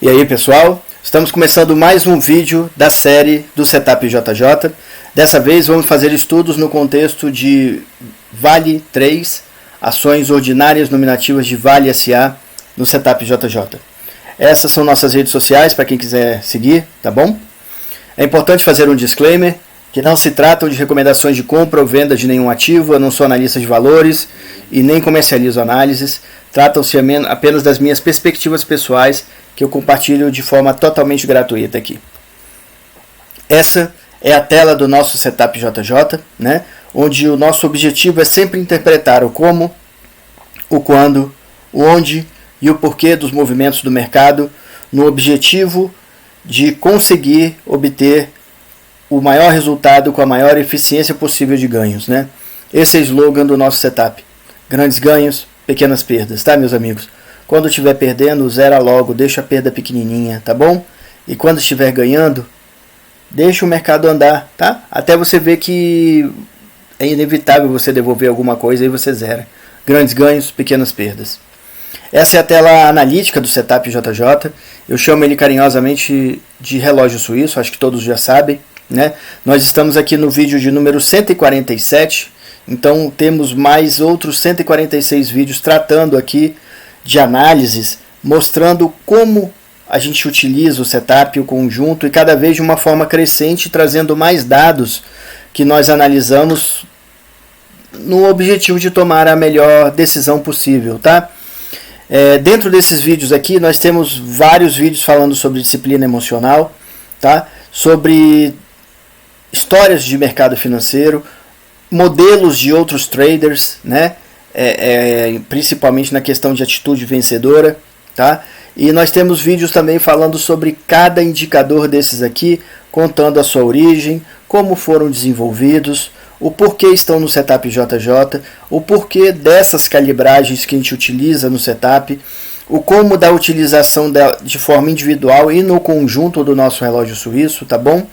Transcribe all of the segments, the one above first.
E aí pessoal, estamos começando mais um vídeo da série do Setup JJ. Dessa vez vamos fazer estudos no contexto de Vale 3, ações ordinárias nominativas de Vale SA no Setup JJ. Essas são nossas redes sociais para quem quiser seguir, tá bom? É importante fazer um disclaimer, que não se tratam de recomendações de compra ou venda de nenhum ativo, eu não sou analista de valores e nem comercializo análises. Tratam-se apenas das minhas perspectivas pessoais que eu compartilho de forma totalmente gratuita aqui. Essa é a tela do nosso Setup JJ, né? Onde o nosso objetivo é sempre interpretar o como, o quando, o onde e o porquê dos movimentos do mercado no objetivo de conseguir obter o maior resultado com a maior eficiência possível de ganhos, né? Esse é o slogan do nosso setup. Grandes ganhos, pequenas perdas, tá, meus amigos? Quando estiver perdendo, zera logo, deixa a perda pequenininha, tá bom? E quando estiver ganhando, deixa o mercado andar, tá? Até você ver que é inevitável você devolver alguma coisa e você zera. Grandes ganhos, pequenas perdas. Essa é a tela analítica do Setup JJ. Eu chamo ele carinhosamente de relógio suíço, acho que todos já sabem, né? Nós estamos aqui no vídeo de número 147, então temos mais outros 146 vídeos tratando aqui de análises, mostrando como a gente utiliza o setup, o conjunto, e cada vez de uma forma crescente, trazendo mais dados que nós analisamos no objetivo de tomar a melhor decisão possível, tá? Dentro desses vídeos aqui, nós temos vários vídeos falando sobre disciplina emocional, tá? Sobre histórias de mercado financeiro, modelos de outros traders, né? Principalmente na questão de atitude vencedora, tá? E nós temos vídeos também falando sobre cada indicador desses aqui, contando a sua origem, como foram desenvolvidos, o porquê estão no Setup JJ, o porquê dessas calibragens que a gente utiliza no setup, o como da utilização de forma individual e no conjunto do nosso relógio suíço, tá bom?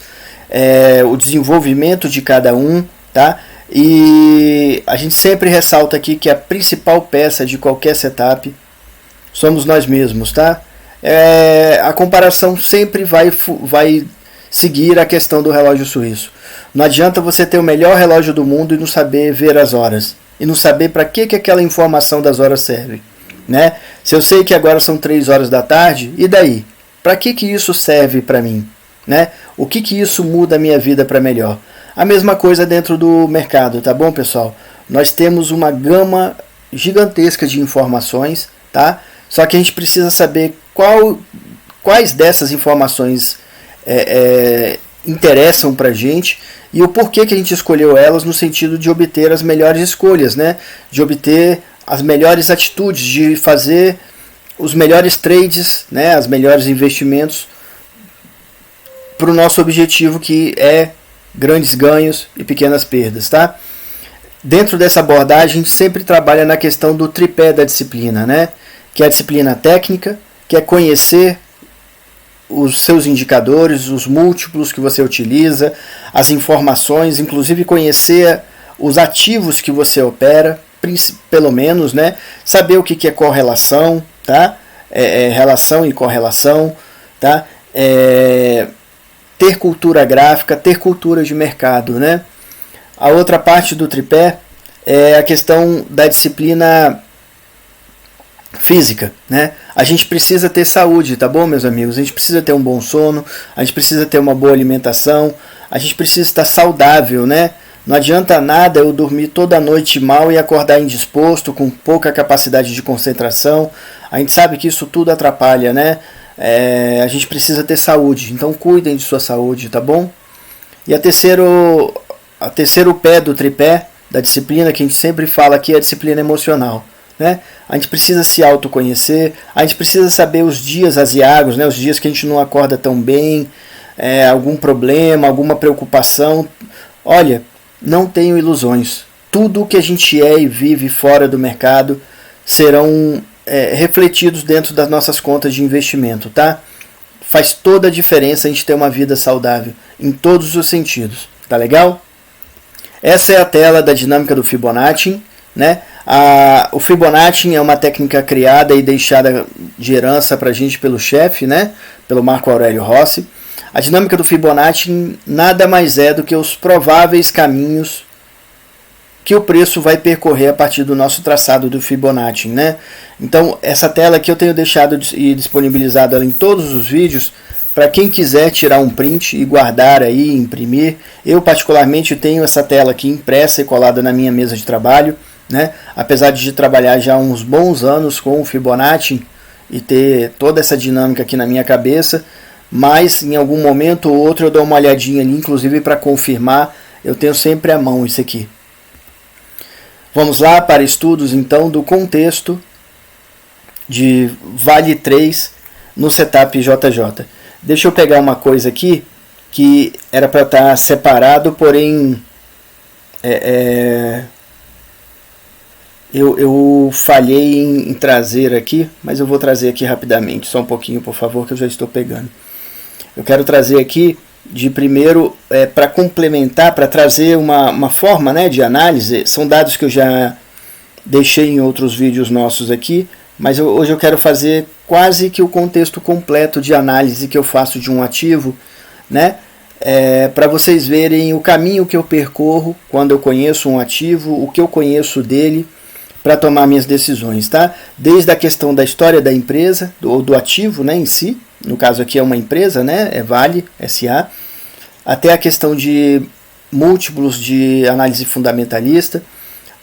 O desenvolvimento de cada um, tá? E a gente sempre ressalta aqui que a principal peça de qualquer setup somos nós mesmos, tá? A comparação sempre vai seguir a questão do relógio suíço. Não adianta você ter o melhor relógio do mundo e não saber ver as horas, e não saber para que aquela informação das horas serve, né? Se eu sei que agora são 3 horas da tarde, e daí? Para que isso serve para mim, né? O que isso muda a minha vida para melhor? A mesma coisa dentro do mercado, tá bom, pessoal? Nós temos uma gama gigantesca de informações, tá? Só que a gente precisa saber quais dessas informações interessam para a gente e o porquê que a gente escolheu elas no sentido de obter as melhores escolhas, né? De obter as melhores atitudes, de fazer os melhores trades, né? Os melhores investimentos para o nosso objetivo, que é grandes ganhos e pequenas perdas, tá? Dentro dessa abordagem, a gente sempre trabalha na questão do tripé da disciplina, né? Que é a disciplina técnica, que é conhecer os seus indicadores, os múltiplos que você utiliza, as informações, inclusive conhecer os ativos que você opera, pelo menos, né? Saber o que é correlação, tá? Relação e correlação, tá? Ter cultura gráfica, ter cultura de mercado, né? A outra parte do tripé é a questão da disciplina física, né? A gente precisa ter saúde, tá bom, meus amigos? A gente precisa ter um bom sono, a gente precisa ter uma boa alimentação, a gente precisa estar saudável, né? Não adianta nada eu dormir toda noite mal e acordar indisposto, com pouca capacidade de concentração. A gente sabe que isso tudo atrapalha, né? A gente precisa ter saúde, então cuidem de sua saúde, tá bom? E a terceiro pé do tripé da disciplina que a gente sempre fala aqui é a disciplina emocional, né? A gente precisa se autoconhecer, a gente precisa saber os dias aziagos, né? Os dias que a gente não acorda tão bem, algum problema, alguma preocupação. Olha, não tenho ilusões, tudo o que a gente é e vive fora do mercado serão refletidos dentro das nossas contas de investimento, tá? Faz toda a diferença a gente ter uma vida saudável, em todos os sentidos, tá legal? Essa é a tela da dinâmica do Fibonacci, né? O Fibonacci é uma técnica criada e deixada de herança para a gente pelo chefe, né? Pelo Marco Aurélio Rossi. A dinâmica do Fibonacci nada mais é do que os prováveis caminhos que o preço vai percorrer a partir do nosso traçado do Fibonacci, né? Então, essa tela aqui eu tenho deixado e disponibilizado ela em todos os vídeos para quem quiser tirar um print e guardar aí, imprimir. Eu particularmente tenho essa tela aqui impressa e colada na minha mesa de trabalho, né? Apesar de trabalhar já há uns bons anos com o Fibonacci e ter toda essa dinâmica aqui na minha cabeça, mas em algum momento ou outro eu dou uma olhadinha ali, inclusive para confirmar, eu tenho sempre à mão isso aqui. Vamos lá para estudos então do contexto de Vale 3 no setup JJ. Deixa eu pegar uma coisa aqui que era para estar separado, porém eu falhei em trazer aqui, mas eu vou trazer aqui rapidamente, só um pouquinho por favor, que eu já estou pegando. Eu quero trazer aqui de primeiro, para complementar, para trazer uma forma, né, de análise. São dados que eu já deixei em outros vídeos nossos aqui, mas hoje eu quero fazer quase que o contexto completo de análise que eu faço de um ativo, né, para vocês verem o caminho que eu percorro quando eu conheço um ativo, o que eu conheço dele, para tomar minhas decisões, tá? Desde a questão da história da empresa, ou do ativo, né, em si, no caso aqui é uma empresa, né, é Vale SA, até a questão de múltiplos de análise fundamentalista,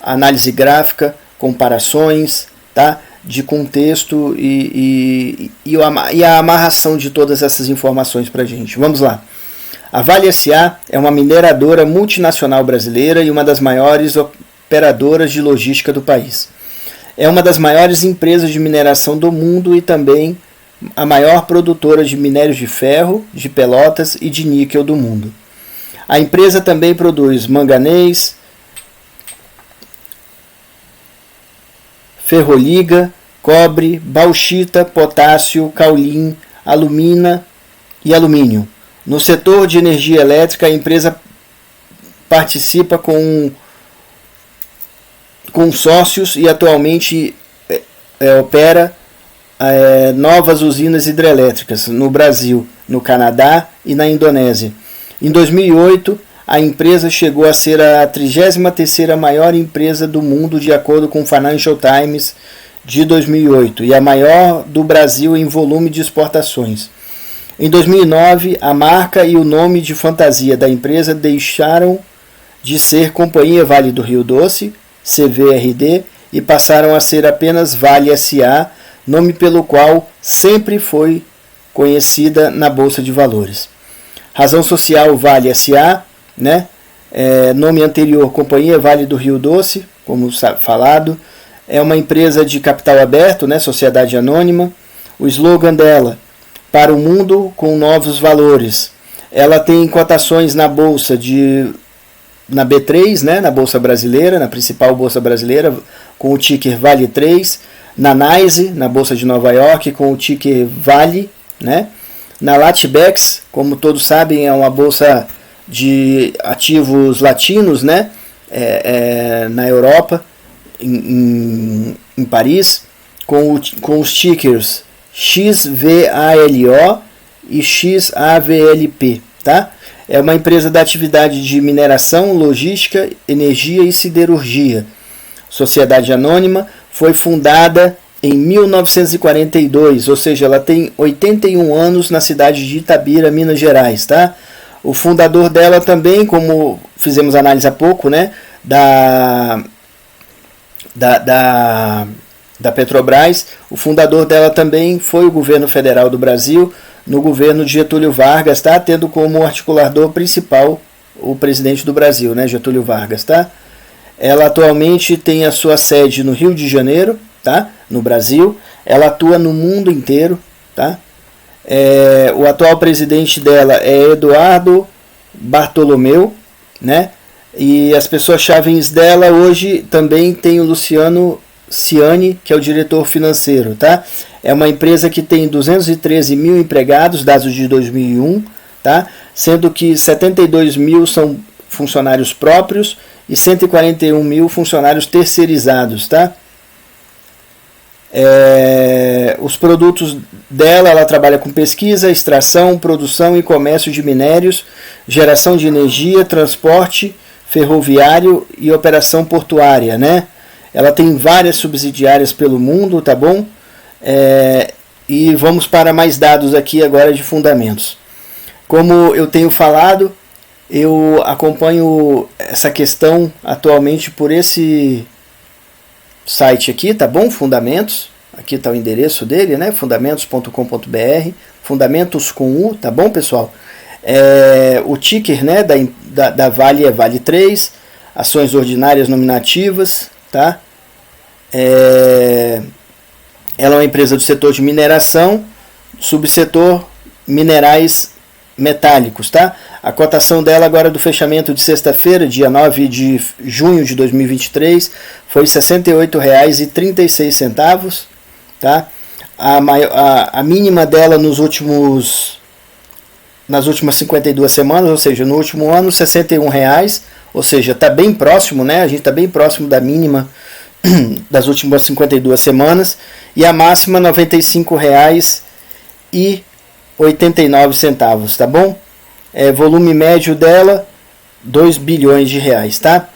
análise gráfica, comparações, tá, de contexto e a amarração de todas essas informações para a gente. Vamos lá. A Vale SA é uma mineradora multinacional brasileira e uma das maiores operadoras de logística do país. É uma das maiores empresas de mineração do mundo e também a maior produtora de minérios de ferro, de pelotas e de níquel do mundo. A empresa também produz manganês, ferroliga, cobre, bauxita, potássio, caulin, alumina e alumínio. No setor de energia elétrica, a empresa participa com sócios e atualmente opera novas usinas hidrelétricas no Brasil, no Canadá e na Indonésia. Em 2008, a empresa chegou a ser a 33ª maior empresa do mundo, de acordo com o Financial Times de 2008, e a maior do Brasil em volume de exportações. Em 2009, a marca e o nome de fantasia da empresa deixaram de ser Companhia Vale do Rio Doce, CVRD, e passaram a ser apenas Vale SA, nome pelo qual sempre foi conhecida na Bolsa de Valores. Razão social Vale SA, né? Nome anterior Companhia Vale do Rio Doce, como falado. É uma empresa de capital aberto, né? Sociedade anônima. O slogan dela, para o mundo com novos valores. Ela tem cotações na Bolsa na B3, né? Na Bolsa Brasileira, na principal Bolsa Brasileira, com o ticker Vale 3. Na NYSE, na Bolsa de Nova York, com o ticker Vale, né? Na Latbex, como todos sabem, é uma bolsa de ativos latinos, né? Na Europa, em Paris, com os tickers XVALO e XAVLP, tá? É uma empresa da atividade de mineração, logística, energia e siderurgia. Sociedade anônima, foi fundada em 1942, ou seja, ela tem 81 anos na cidade de Itabira, Minas Gerais, tá? O fundador dela também, como fizemos análise há pouco, né, da Petrobras, o fundador dela também foi o governo federal do Brasil, no governo de Getúlio Vargas, tá? Tendo como articulador principal o presidente do Brasil, né, Getúlio Vargas, tá? Ela atualmente tem a sua sede no Rio de Janeiro, tá? No Brasil. Ela atua no mundo inteiro, tá? O atual presidente dela é Eduardo Bartolomeu, né? E as pessoas-chave dela hoje também tem o Luciano Ciani, que é o diretor financeiro, tá? É uma empresa que tem 213 mil empregados, dados de 2001, tá? Sendo que 72 mil são funcionários próprios e 141 mil funcionários terceirizados, tá? Os produtos dela, ela trabalha com pesquisa, extração, produção e comércio de minérios, geração de energia, transporte ferroviário e operação portuária, né? Ela tem várias subsidiárias pelo mundo, tá bom? E vamos para mais dados aqui agora de fundamentos. Como eu tenho falado, eu acompanho essa questão atualmente por esse site aqui, tá bom? Fundamentos. Aqui está o endereço dele, né? fundamentos.com.br, fundamentos com U, tá bom, pessoal? O ticker, né, da Vale é Vale 3, ações ordinárias nominativas, tá? Ela é uma empresa do setor de mineração, subsetor minerais metálicos, tá? A cotação dela agora do fechamento de sexta-feira, dia 9 de junho de 2023, foi R$ 68,36, tá? A mínima dela nas últimas 52 semanas, ou seja, no último ano, R$ 61,00, ou seja, está bem próximo, né? A gente está bem próximo da mínima das últimas 52 semanas, e a máxima R$ 95,89, tá bom? Volume médio dela, 2 bilhões de reais, tá?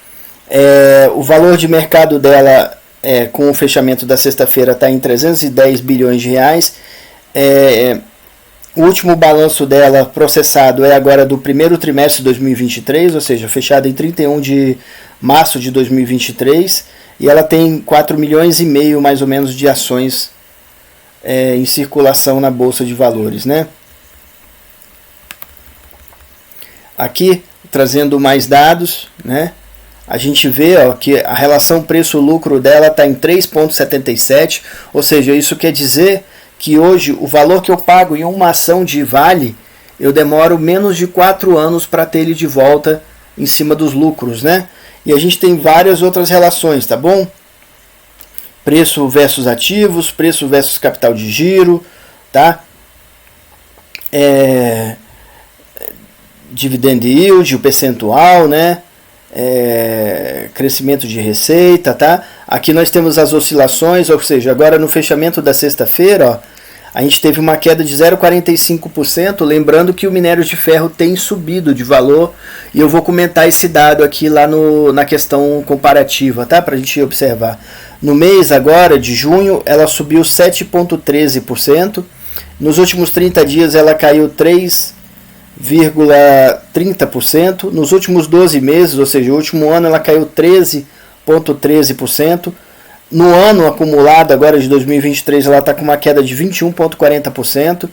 O valor de mercado dela, com o fechamento da sexta-feira, está em 310 bilhões de reais. O último balanço dela processado é agora do primeiro trimestre de 2023, ou seja, fechado em 31 de março de 2023, e ela tem 4 milhões e meio mais ou menos de ações em circulação na Bolsa de Valores, né? Aqui, trazendo mais dados, né? A gente vê, ó, que a relação preço-lucro dela está em 3,77, ou seja, isso quer dizer que hoje o valor que eu pago em uma ação de Vale, eu demoro menos de 4 anos para ter ele de volta em cima dos lucros, né? E a gente tem várias outras relações, tá bom? Preço versus ativos, preço versus capital de giro, tá? Dividend yield, o percentual, né? Crescimento de receita, tá? Aqui nós temos as oscilações, ou seja, agora no fechamento da sexta-feira, ó, a gente teve uma queda de 0,45%, lembrando que o minério de ferro tem subido de valor, e eu vou comentar esse dado aqui lá na questão comparativa, tá? Para a gente observar. No mês agora, de junho, ela subiu 7,13%, nos últimos 30 dias ela caiu 3,30%, nos últimos 12 meses, ou seja, o último ano ela caiu 13,13%, no ano acumulado agora de 2023 ela está com uma queda de 21,40%,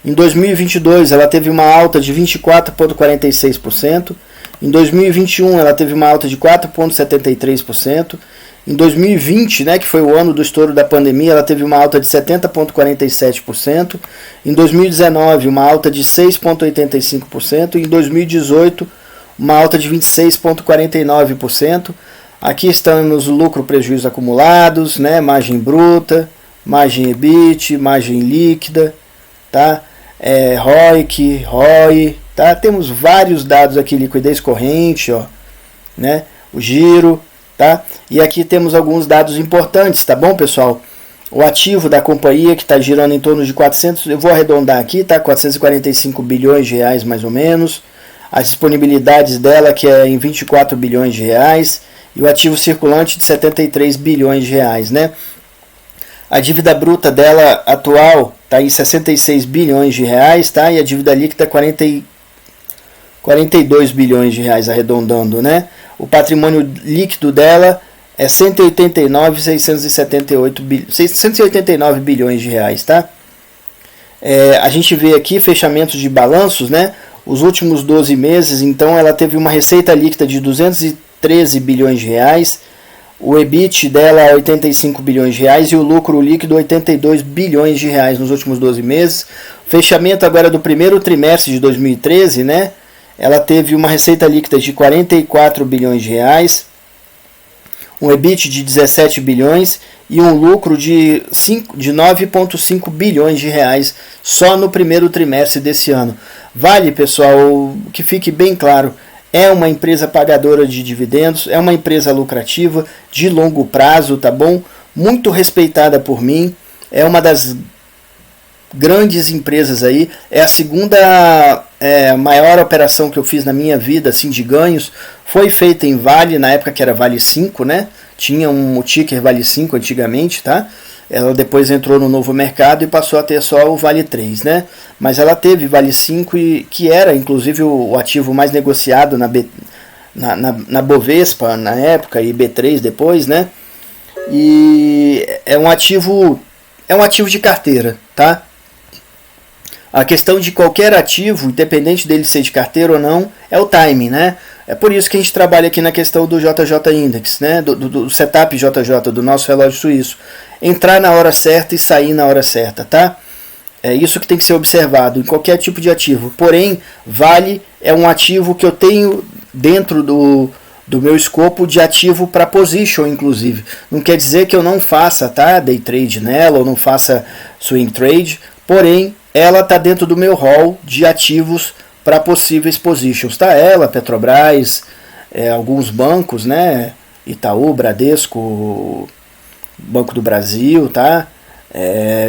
em 2022 ela teve uma alta de 24,46%, em 2021 ela teve uma alta de 4,73%, em 2020, né, que foi o ano do estouro da pandemia, ela teve uma alta de 70,47%, em 2019 uma alta de 6,85%, em 2018 uma alta de 26,49%. Aqui estamos o lucro, prejuízo acumulados, né, margem bruta, margem EBIT, margem líquida, tá? ROIC, ROI, tá? Temos vários dados aqui, liquidez corrente, ó, né, o giro, tá? E aqui temos alguns dados importantes, tá bom, pessoal? O ativo da companhia, que está girando em torno de 400, eu vou arredondar aqui, tá? 445 bilhões de reais mais ou menos. As disponibilidades dela, que é em 24 bilhões de reais. E o ativo circulante de 73 bilhões de reais, né? A dívida bruta dela atual está em 66 bilhões de reais, tá? E a dívida líquida 42 bilhões de reais, arredondando, né? O patrimônio líquido dela é 689 bilhões de reais, tá? A gente vê aqui fechamentos de balanços, né? Os últimos 12 meses, então ela teve uma receita líquida de 213 bilhões de reais, o EBIT dela é 85 bilhões de reais e o lucro líquido 82 bilhões de reais nos últimos 12 meses. Fechamento agora do primeiro trimestre de 2013, né? Ela teve uma receita líquida de 44 bilhões de reais, um EBIT de 17 bilhões e um lucro de 9,5 bilhões de reais só no primeiro trimestre desse ano. Vale, pessoal, que fique bem claro, é uma empresa pagadora de dividendos, é uma empresa lucrativa, de longo prazo, tá bom? Muito respeitada por mim, é uma das grandes empresas aí, é a segunda maior operação que eu fiz na minha vida, assim, de ganhos, foi feita em Vale, na época que era Vale 5, né? Tinha o ticker Vale 5 antigamente, tá? Ela depois entrou no novo mercado e passou a ter só o Vale 3, né? Mas ela teve Vale 5, que era inclusive o ativo mais negociado na Bovespa na época, e B3 depois, né? E é um ativo de carteira, tá? A questão de qualquer ativo, independente dele ser de carteira ou não, é o timing, né? É por isso que a gente trabalha aqui na questão do JJ Index, né? do setup JJ, do nosso relógio suíço. Entrar na hora certa e sair na hora certa, tá? É isso que tem que ser observado em qualquer tipo de ativo. Porém, Vale é um ativo que eu tenho dentro do meu escopo de ativo para position, inclusive. Não quer dizer que eu não faça, tá? Day trade nela ou não faça swing trade, porém, ela está dentro do meu hall de ativos para possíveis positions, tá? Ela, Petrobras, alguns bancos, né? Itaú, Bradesco, Banco do Brasil, tá?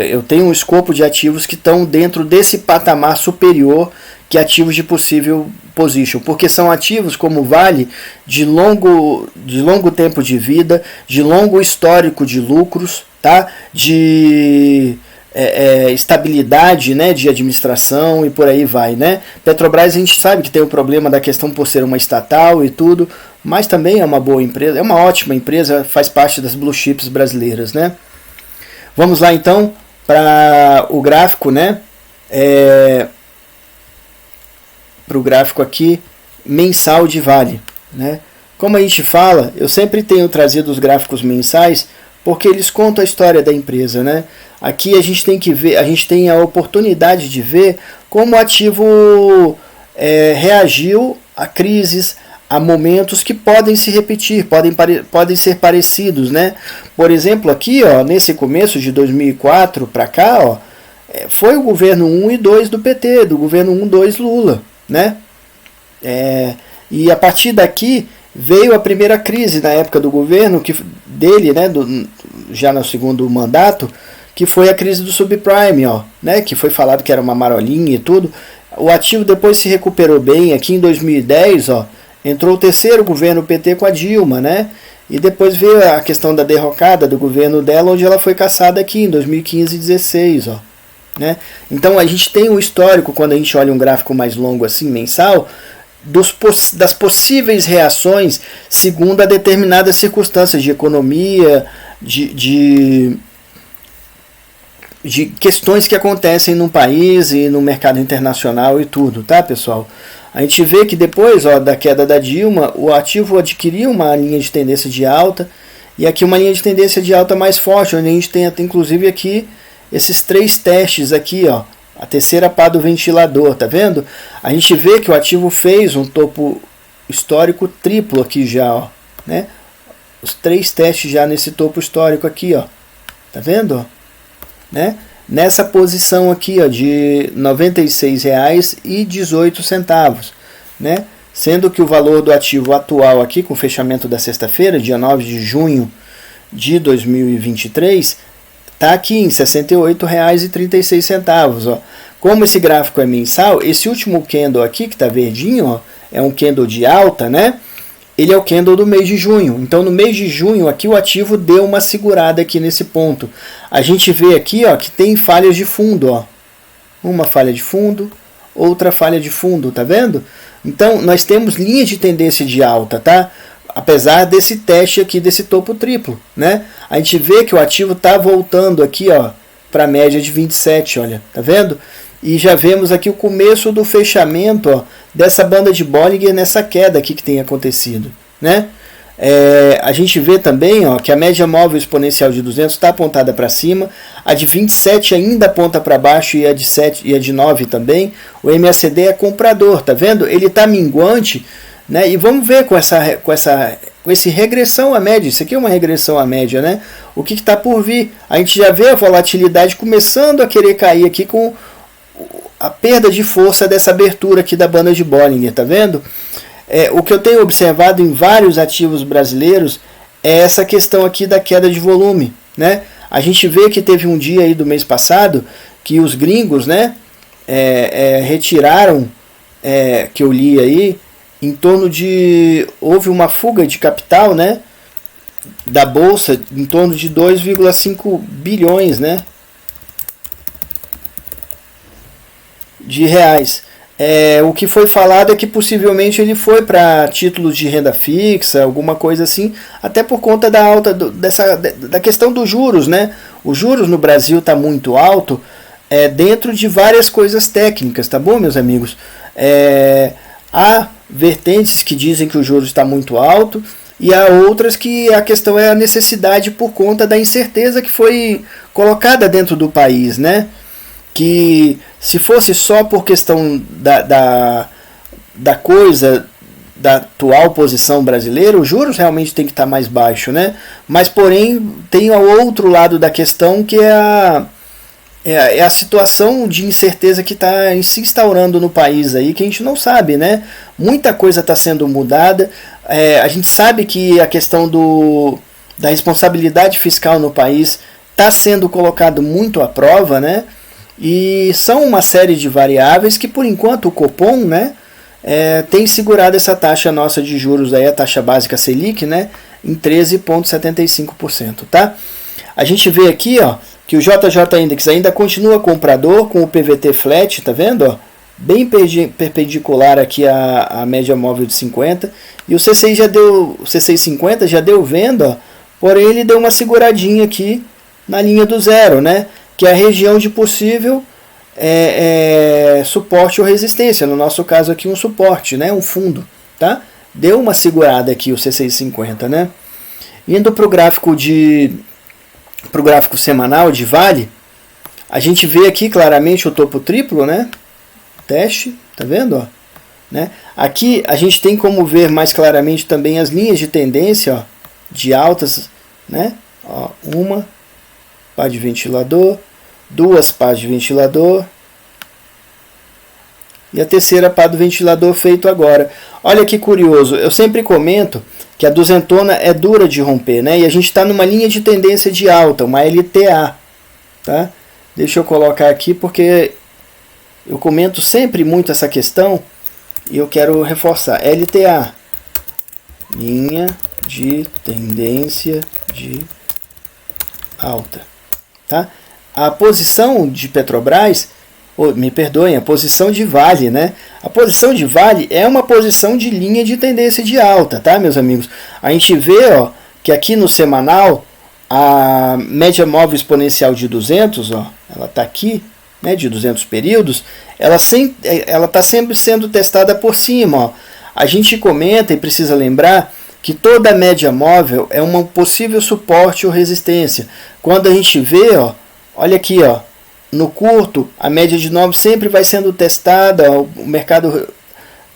Eu tenho um escopo de ativos que estão dentro desse patamar superior que ativos de possível position, porque são ativos como Vale de longo tempo de vida, de longo histórico de lucros, tá? De estabilidade, né, de administração e por aí vai, né? Petrobras a gente sabe que tem o problema da questão por ser uma estatal e tudo, mas também é uma boa empresa, é uma ótima empresa, faz parte das blue chips brasileiras, né? Vamos lá então para o gráfico, né? Para o gráfico aqui mensal de Vale, né? Como a gente fala, eu sempre tenho trazido os gráficos mensais porque eles contam a história da empresa, né? Aqui a gente tem que ver, a gente tem a oportunidade de ver como o ativo reagiu a crises, a momentos que podem se repetir, podem ser parecidos, né? Por exemplo, aqui, ó, nesse começo de 2004 para cá, ó, foi o governo 1 e 2 do PT, do governo 1 e 2 Lula, né? E a partir daqui veio a primeira crise na época do governo dele, né, já no segundo mandato, que foi a crise do subprime, ó, né, que foi falado que era uma marolinha e tudo. O ativo depois se recuperou bem. Aqui em 2010, ó, entrou o terceiro governo PT com a Dilma, né, e depois veio a questão da derrocada do governo dela, onde ela foi caçada aqui em 2015 e 2016, ó, né. Então a gente tem um histórico, quando a gente olha um gráfico mais longo assim, mensal, das possíveis reações segundo a determinadas circunstâncias de economia, de questões que acontecem no país e no mercado internacional e tudo, tá, pessoal? A gente vê que depois, ó, da queda da Dilma, o ativo adquiriu uma linha de tendência de alta, e aqui uma linha de tendência de alta mais forte, onde a gente tem inclusive aqui esses 3 testes aqui, ó, a terceira pá do ventilador, tá vendo? A gente vê que o ativo fez um topo histórico triplo aqui já, ó, né? Os 3 testes já nesse topo histórico aqui, ó, tá vendo, ó? Né? Nessa posição aqui, ó, de R$ 96,18, né? Sendo que o valor do ativo atual aqui, com o fechamento da sexta-feira, dia 9 de junho de 2023, está aqui em R$ 68,36. Ó. Como esse gráfico é mensal, esse último candle aqui, que está verdinho, ó, é um candle de alta, né? Ele é o candle do mês de junho. Então, no mês de junho, aqui o ativo deu uma segurada aqui nesse ponto. A gente vê aqui, ó, que tem falhas de fundo, ó. Uma falha de fundo, outra falha de fundo, tá vendo? Então, nós temos linha de tendência de alta, tá? Apesar desse teste aqui, desse topo triplo, né? A gente vê que o ativo tá voltando aqui, ó, para a média de 27, olha, tá vendo? E já vemos aqui o começo do fechamento, ó, dessa banda de Bollinger nessa queda aqui que tem acontecido, né? A gente vê também, ó, que a média móvel exponencial de 200 está apontada para cima, a de 27 ainda aponta para baixo e a de 7 e a de 9 também. O MACD é comprador, tá vendo? Ele está minguante, né? E vamos ver com esse regressão à média. Isso aqui é uma regressão à média, né? O que está por vir? A gente já vê a volatilidade começando a querer cair aqui com a perda de força dessa abertura aqui da banda de Bollinger, tá vendo? o que eu tenho observado em vários ativos brasileiros é essa questão aqui da queda de volume, né? A gente vê que teve um dia aí do mês passado que os gringos, né, retiraram, que eu li aí, em torno de, houve uma fuga de capital, né, da bolsa em torno de 2,5 bilhões, né, de reais. O que foi falado é que possivelmente ele foi para títulos de renda fixa, alguma coisa assim, até por conta da alta da questão dos juros, né? Os juros no Brasil está muito alto, dentro de várias coisas técnicas, tá bom, meus amigos? Há vertentes que dizem que o juros está muito alto e há outras que a questão é a necessidade por conta da incerteza que foi colocada dentro do país, né? Que se fosse só por questão da coisa, da atual posição brasileira, os juros realmente tem que estar mais baixo, né? Mas porém tem o outro lado da questão, que é a situação de incerteza que está se instaurando no país aí, que a gente não sabe, né? Muita coisa está sendo mudada. A gente sabe que a questão da responsabilidade fiscal no país está sendo colocado muito à prova, né? E são uma série de variáveis que, por enquanto, o Copom, né, tem segurado essa taxa nossa de juros, aí, a taxa básica Selic, né, em 13,75%. Tá? A gente vê aqui, ó, que o JJ Index ainda continua comprador com o PVT flat, tá vendo? Ó, bem perpendicular aqui à média móvel de 50. E o C6 50 já deu venda, ó, porém ele deu uma seguradinha aqui na linha do zero, né? Que é a região de possível suporte ou resistência. No nosso caso aqui um suporte, né? Um fundo, tá? Deu uma segurada aqui o C650, né? Indo para o gráfico semanal de Vale, a gente vê aqui claramente o topo triplo, né? Teste, tá vendo? Ó, né? Aqui a gente tem como ver mais claramente também as linhas de tendência, ó, de altas, né? Ó, uma pá de ventilador, duas pás de ventilador e a terceira pá do ventilador feito agora. Olha que curioso, eu sempre comento que a duzentona é dura de romper, né? E a gente está numa linha de tendência de alta, uma LTA, tá? Deixa eu colocar aqui porque eu comento sempre muito essa questão e eu quero reforçar. LTA, linha de tendência de alta. Tá? A posição de Petrobras, me perdoem, a posição de Vale, né? A posição de Vale é uma posição de linha de tendência de alta, tá, meus amigos? A gente vê, ó, que aqui no semanal a média móvel exponencial de 200, ó, ela está aqui, né, de 200 períodos, ela está sempre sendo testada por cima, ó. A gente comenta e precisa lembrar que toda média móvel é um possível suporte ou resistência. Quando a gente vê, ó, olha aqui, ó, no curto, a média de 9 sempre vai sendo testada, ó, o mercado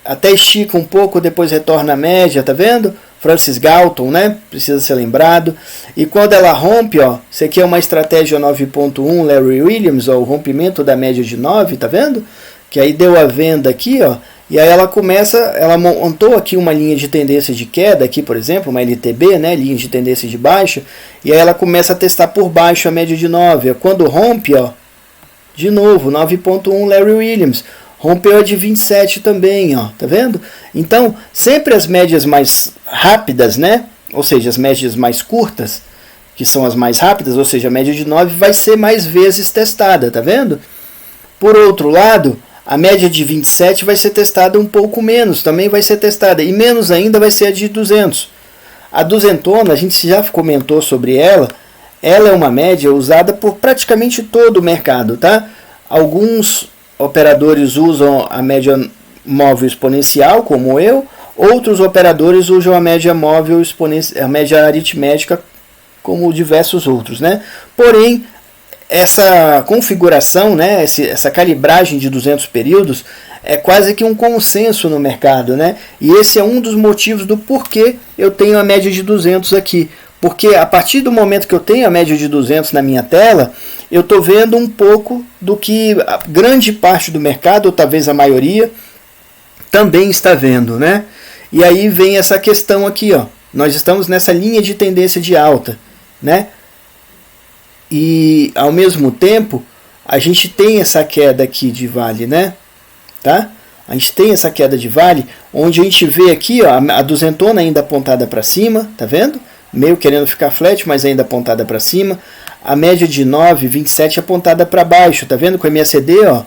até estica um pouco, depois retorna à média, tá vendo? Francis Galton, né? Precisa ser lembrado. E quando ela rompe, ó, isso aqui é uma estratégia 9.1, Larry Williams, ó, o rompimento da média de 9, tá vendo? Que aí deu a venda aqui, ó. E aí ela montou aqui uma linha de tendência de queda, aqui por exemplo, uma LTB, né, linha de tendência de baixa, e aí ela começa a testar por baixo a média de 9. Quando rompe, ó, de novo, 9.1 Larry Williams, rompeu a de 27 também, ó, tá vendo? Então, sempre as médias mais rápidas, né, ou seja, as médias mais curtas, que são as mais rápidas, ou seja, a média de 9 vai ser mais vezes testada, tá vendo? Por outro lado, a média de 27 vai ser testada um pouco menos, também vai ser testada, e menos ainda vai ser a de 200. A duzentona, a gente já comentou sobre ela é uma média usada por praticamente todo o mercado, tá? Alguns operadores usam a média móvel exponencial, como eu, outros operadores usam a média móvel a média aritmética, como diversos outros, né? Porém, essa configuração, né, essa calibragem de 200 períodos é quase que um consenso no mercado, né? E esse é um dos motivos do porquê eu tenho a média de 200 aqui. Porque a partir do momento que eu tenho a média de 200 na minha tela, eu estou vendo um pouco do que a grande parte do mercado, ou talvez a maioria, também está vendo, né? E aí vem essa questão aqui, ó. Nós estamos nessa linha de tendência de alta, né? E ao mesmo tempo, a gente tem essa queda aqui de Vale, né? Tá? A gente tem essa queda de Vale, onde a gente vê aqui, ó, a duzentona ainda apontada para cima, tá vendo? Meio querendo ficar flat, mas ainda apontada para cima. A média de 9, 27 apontada para baixo, tá vendo? Com a MACD, ó,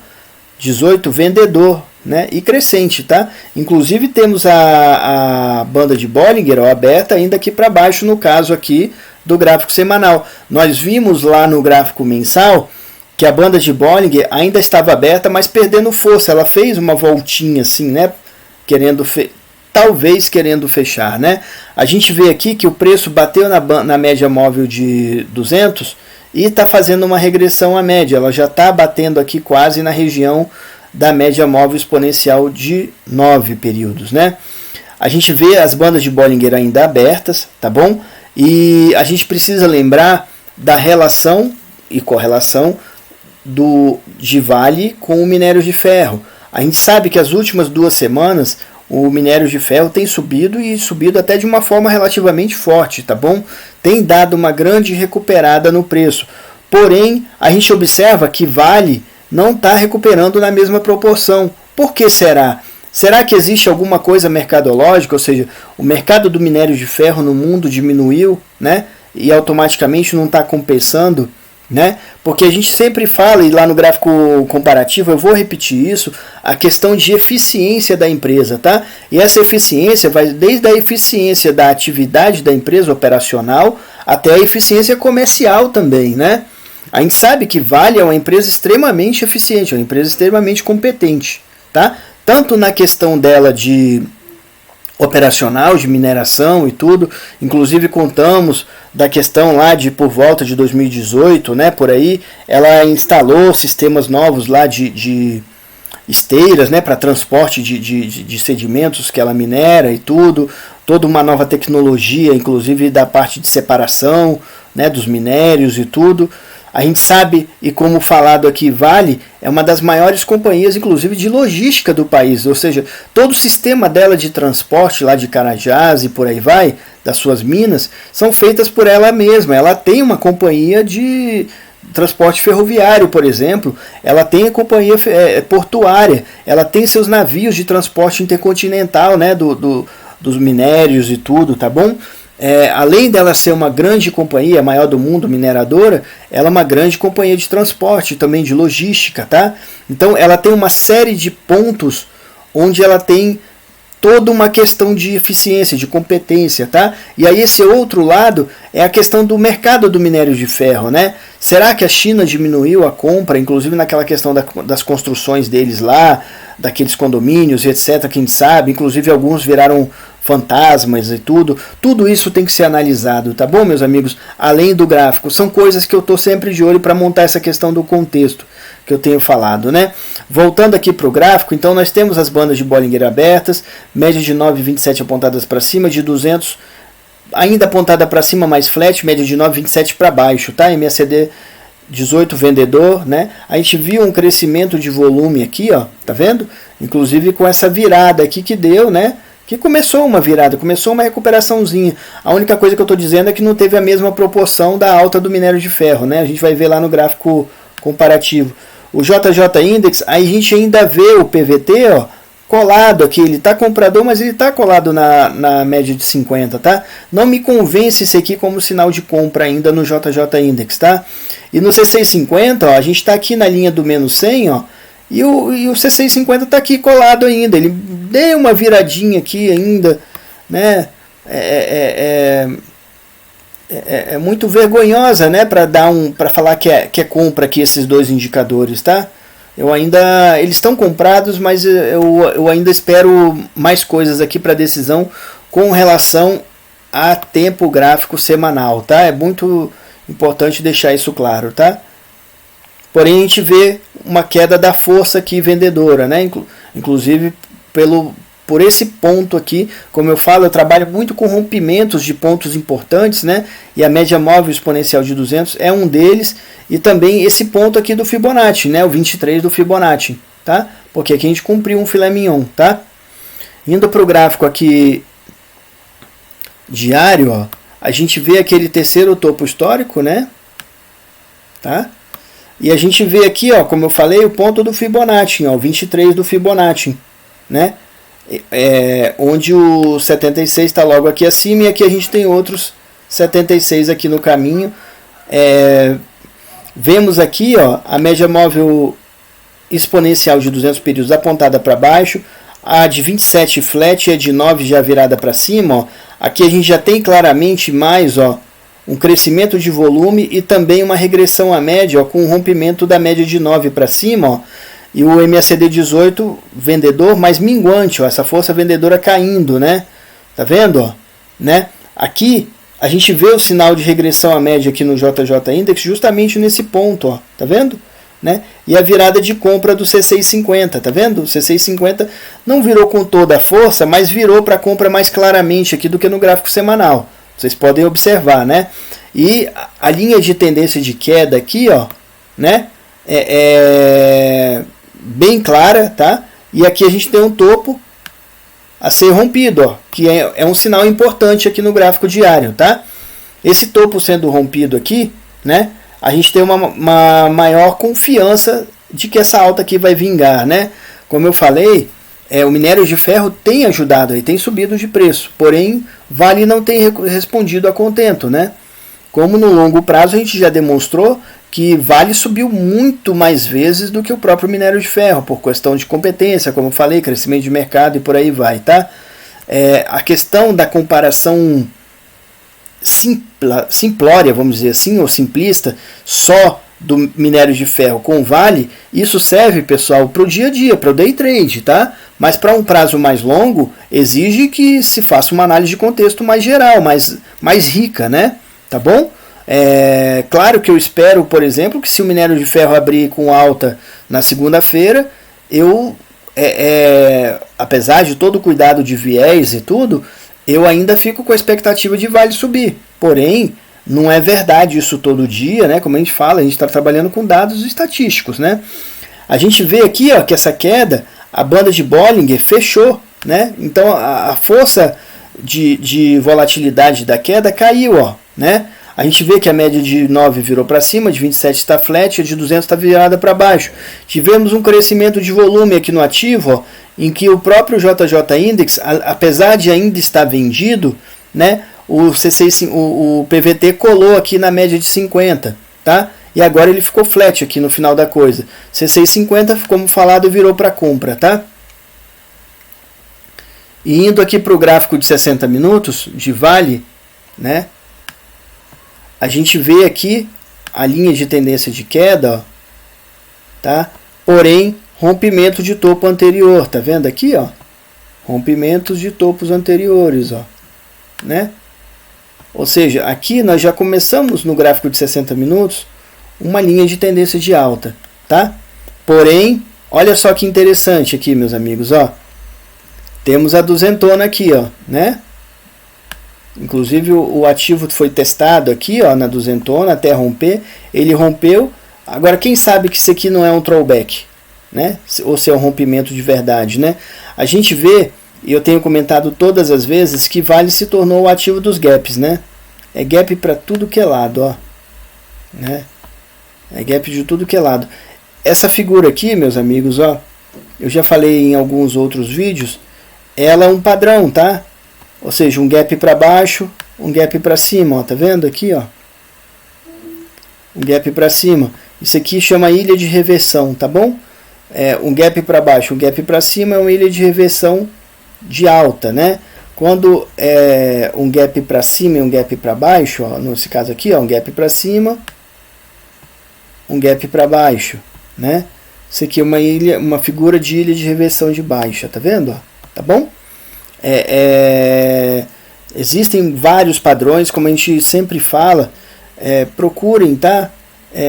18 vendedor, né? E crescente, tá? Inclusive temos a banda de Bollinger, ó, aberta ainda aqui para baixo, no caso aqui do gráfico semanal. Nós vimos lá no gráfico mensal que a banda de Bollinger ainda estava aberta, mas perdendo força. Ela fez uma voltinha assim, né? Talvez querendo fechar, né? A gente vê aqui que o preço bateu na média móvel de 200 e está fazendo uma regressão à média. Ela já está batendo aqui quase na região da média móvel exponencial de 9 períodos, né? A gente vê as bandas de Bollinger ainda abertas, tá bom? E a gente precisa lembrar da relação e correlação de Vale com o minério de ferro. A gente sabe que as últimas 2 semanas o minério de ferro tem subido e subido até de uma forma relativamente forte, tá bom? Tem dado uma grande recuperada no preço. Porém, a gente observa que Vale não está recuperando na mesma proporção. Por que será? Será que existe alguma coisa mercadológica, ou seja, o mercado do minério de ferro no mundo diminuiu, né? E automaticamente não está compensando, né? Porque a gente sempre fala, e lá no gráfico comparativo eu vou repetir isso, a questão de eficiência da empresa, tá? E essa eficiência vai desde a eficiência da atividade da empresa operacional até a eficiência comercial também, né? A gente sabe que Vale é uma empresa extremamente eficiente, uma empresa extremamente competente, tá? Tanto na questão dela de operacional, de mineração e tudo, inclusive contamos da questão lá de por volta de 2018, né, por aí, ela instalou sistemas novos lá de esteiras, né, para transporte de sedimentos que ela minera e tudo, toda uma nova tecnologia, inclusive da parte de separação, né, dos minérios e tudo. A gente sabe, e como falado aqui, Vale é uma das maiores companhias, inclusive, de logística do país. Ou seja, todo o sistema dela de transporte lá de Carajás e por aí vai, das suas minas, são feitas por ela mesma. Ela tem uma companhia de transporte ferroviário, por exemplo. Ela tem a companhia portuária. Ela tem seus navios de transporte intercontinental, né, dos minérios e tudo, tá bom? Além dela ser uma grande companhia, a maior do mundo, mineradora, ela é uma grande companhia de transporte, também de logística, tá? Então ela tem uma série de pontos onde ela tem toda uma questão de eficiência, de competência, tá? E aí esse outro lado é a questão do mercado do minério de ferro, né? Será que a China diminuiu a compra, inclusive naquela questão das construções deles lá, daqueles condomínios, etc., quem sabe, inclusive alguns viraram fantasmas e tudo isso tem que ser analisado, tá bom, meus amigos? Além do gráfico, são coisas que eu estou sempre de olho para montar essa questão do contexto que eu tenho falado, né? Voltando aqui para o gráfico, então nós temos as bandas de Bollinger abertas, média de 9,27 apontadas para cima, de 200 ainda apontada para cima, mais flat, média de 9,27 para baixo, tá? MACD 18 vendedor, né? A gente viu um crescimento de volume aqui, ó, tá vendo? Inclusive com essa virada aqui que deu, né? Que começou uma virada, começou uma recuperaçãozinha. A única coisa que eu estou dizendo é que não teve a mesma proporção da alta do minério de ferro, né? A gente vai ver lá no gráfico comparativo. O JJ Index, aí a gente ainda vê o PVT, ó, colado aqui. Ele está comprador, mas ele está colado na média de 50, tá? Não me convence esse aqui como sinal de compra ainda no JJ Index, tá? E no C650, ó, a gente está aqui na linha do menos 100, ó. E o C650 está aqui colado ainda. Ele deu uma viradinha aqui ainda, né? É muito vergonhosa, né? Para falar que é compra aqui esses dois indicadores, tá? Eles estão comprados, mas eu ainda espero mais coisas aqui para decisão com relação a tempo gráfico semanal, tá? É muito importante deixar isso claro, tá? Porém, a gente vê uma queda da força aqui vendedora, né? Inclusive por esse ponto aqui, como eu falo, eu trabalho muito com rompimentos de pontos importantes, né? E a média móvel exponencial de 200 é um deles, e também esse ponto aqui do Fibonacci, né? O 23 do Fibonacci, tá? Porque aqui a gente cumpriu um filé mignon, tá? Indo para o gráfico aqui diário, ó, a gente vê aquele terceiro topo histórico, né? Tá? E a gente vê aqui, ó, como eu falei, o ponto do Fibonacci, ó, 23 do Fibonacci, né? Onde o 76 está logo aqui acima, e aqui a gente tem outros 76 aqui no caminho. Vemos aqui, ó, a média móvel exponencial de 200 períodos apontada para baixo, a de 27 flat e a de 9 já virada para cima. Ó. Aqui a gente já tem claramente mais, ó, um crescimento de volume e também uma regressão à média, ó, com um rompimento da média de 9 para cima, ó, e o MACD 18 vendedor mais minguante, ó, essa força vendedora caindo, né? Tá vendo? Ó, né? Aqui a gente vê o sinal de regressão à média aqui no JJ Index justamente nesse ponto, ó, tá vendo? Né? E a virada de compra do C650, tá vendo? O C650 não virou com toda a força, mas virou para compra mais claramente aqui do que no gráfico semanal. Vocês podem observar, né? E a linha de tendência de queda aqui, ó, né? É bem clara, tá? E aqui a gente tem um topo a ser rompido, ó, que é um sinal importante aqui no gráfico diário, tá? Esse topo sendo rompido aqui, né? A gente tem uma maior confiança de que essa alta aqui vai vingar, né? Como eu falei, o minério de ferro tem ajudado, tem subido de preço, porém Vale não tem respondido a contento, né? Como no longo prazo a gente já demonstrou que Vale subiu muito mais vezes do que o próprio minério de ferro, por questão de competência, como eu falei, crescimento de mercado e por aí vai, tá? A questão da comparação simplória, vamos dizer assim, ou simplista, só do minério de ferro com Vale, isso serve, pessoal, para o dia a dia, para o day trade, tá? Mas para um prazo mais longo, exige que se faça uma análise de contexto mais geral, mais rica, né? Tá bom? Claro que eu espero, por exemplo, que se o minério de ferro abrir com alta na segunda-feira, apesar de todo o cuidado de viés e tudo, eu ainda fico com a expectativa de Vale subir. Porém, não é verdade isso todo dia, né? Como a gente fala, a gente está trabalhando com dados estatísticos, né? A gente vê aqui, ó, que essa queda, a banda de Bollinger fechou, né? Então a força de volatilidade da queda caiu, ó, né? A gente vê que a média de 9 virou para cima, de 27 está flat, a de 200 está virada para baixo. Tivemos um crescimento de volume aqui no ativo, ó, em que o próprio JJ Index, apesar de ainda estar vendido, né, o PVT colou aqui na média de 50, tá? E agora ele ficou flat aqui no final da coisa. C650, como falado, virou para compra, tá? E indo aqui para o gráfico de 60 minutos de Vale, né? A gente vê aqui a linha de tendência de queda, ó, tá? Porém, rompimento de topo anterior, tá vendo aqui, ó? Rompimentos de topos anteriores, ó, né? Ou seja, aqui nós já começamos no gráfico de 60 minutos uma linha de tendência de alta, tá? Porém, olha só que interessante aqui, meus amigos, ó. Temos a duzentona aqui, ó, né? Inclusive o ativo foi testado aqui, ó, na duzentona até romper. Ele rompeu. Agora, quem sabe que isso aqui não é um throwback, né? Ou se é um rompimento de verdade, né? A gente vê, e eu tenho comentado todas as vezes, que Vale se tornou o ativo dos gaps, né? É gap para tudo que é lado, ó, né? É gap de tudo que é lado. Essa figura aqui, meus amigos, ó, eu já falei em alguns outros vídeos, ela é um padrão, tá? Ou seja, um gap para baixo, um gap para cima, ó, tá vendo aqui, ó? Um gap para cima. Isso aqui chama ilha de reversão, tá bom? Um gap para baixo, um gap para cima é uma ilha de reversão de alta, né? Quando é um gap para cima e um gap para baixo, ó, nesse caso aqui, ó, um gap para cima, um gap para baixo, né? Isso aqui é uma figura de ilha de reversão de baixa, tá vendo? Ó? Tá bom? Existem vários padrões, como a gente sempre fala, procurem, tá?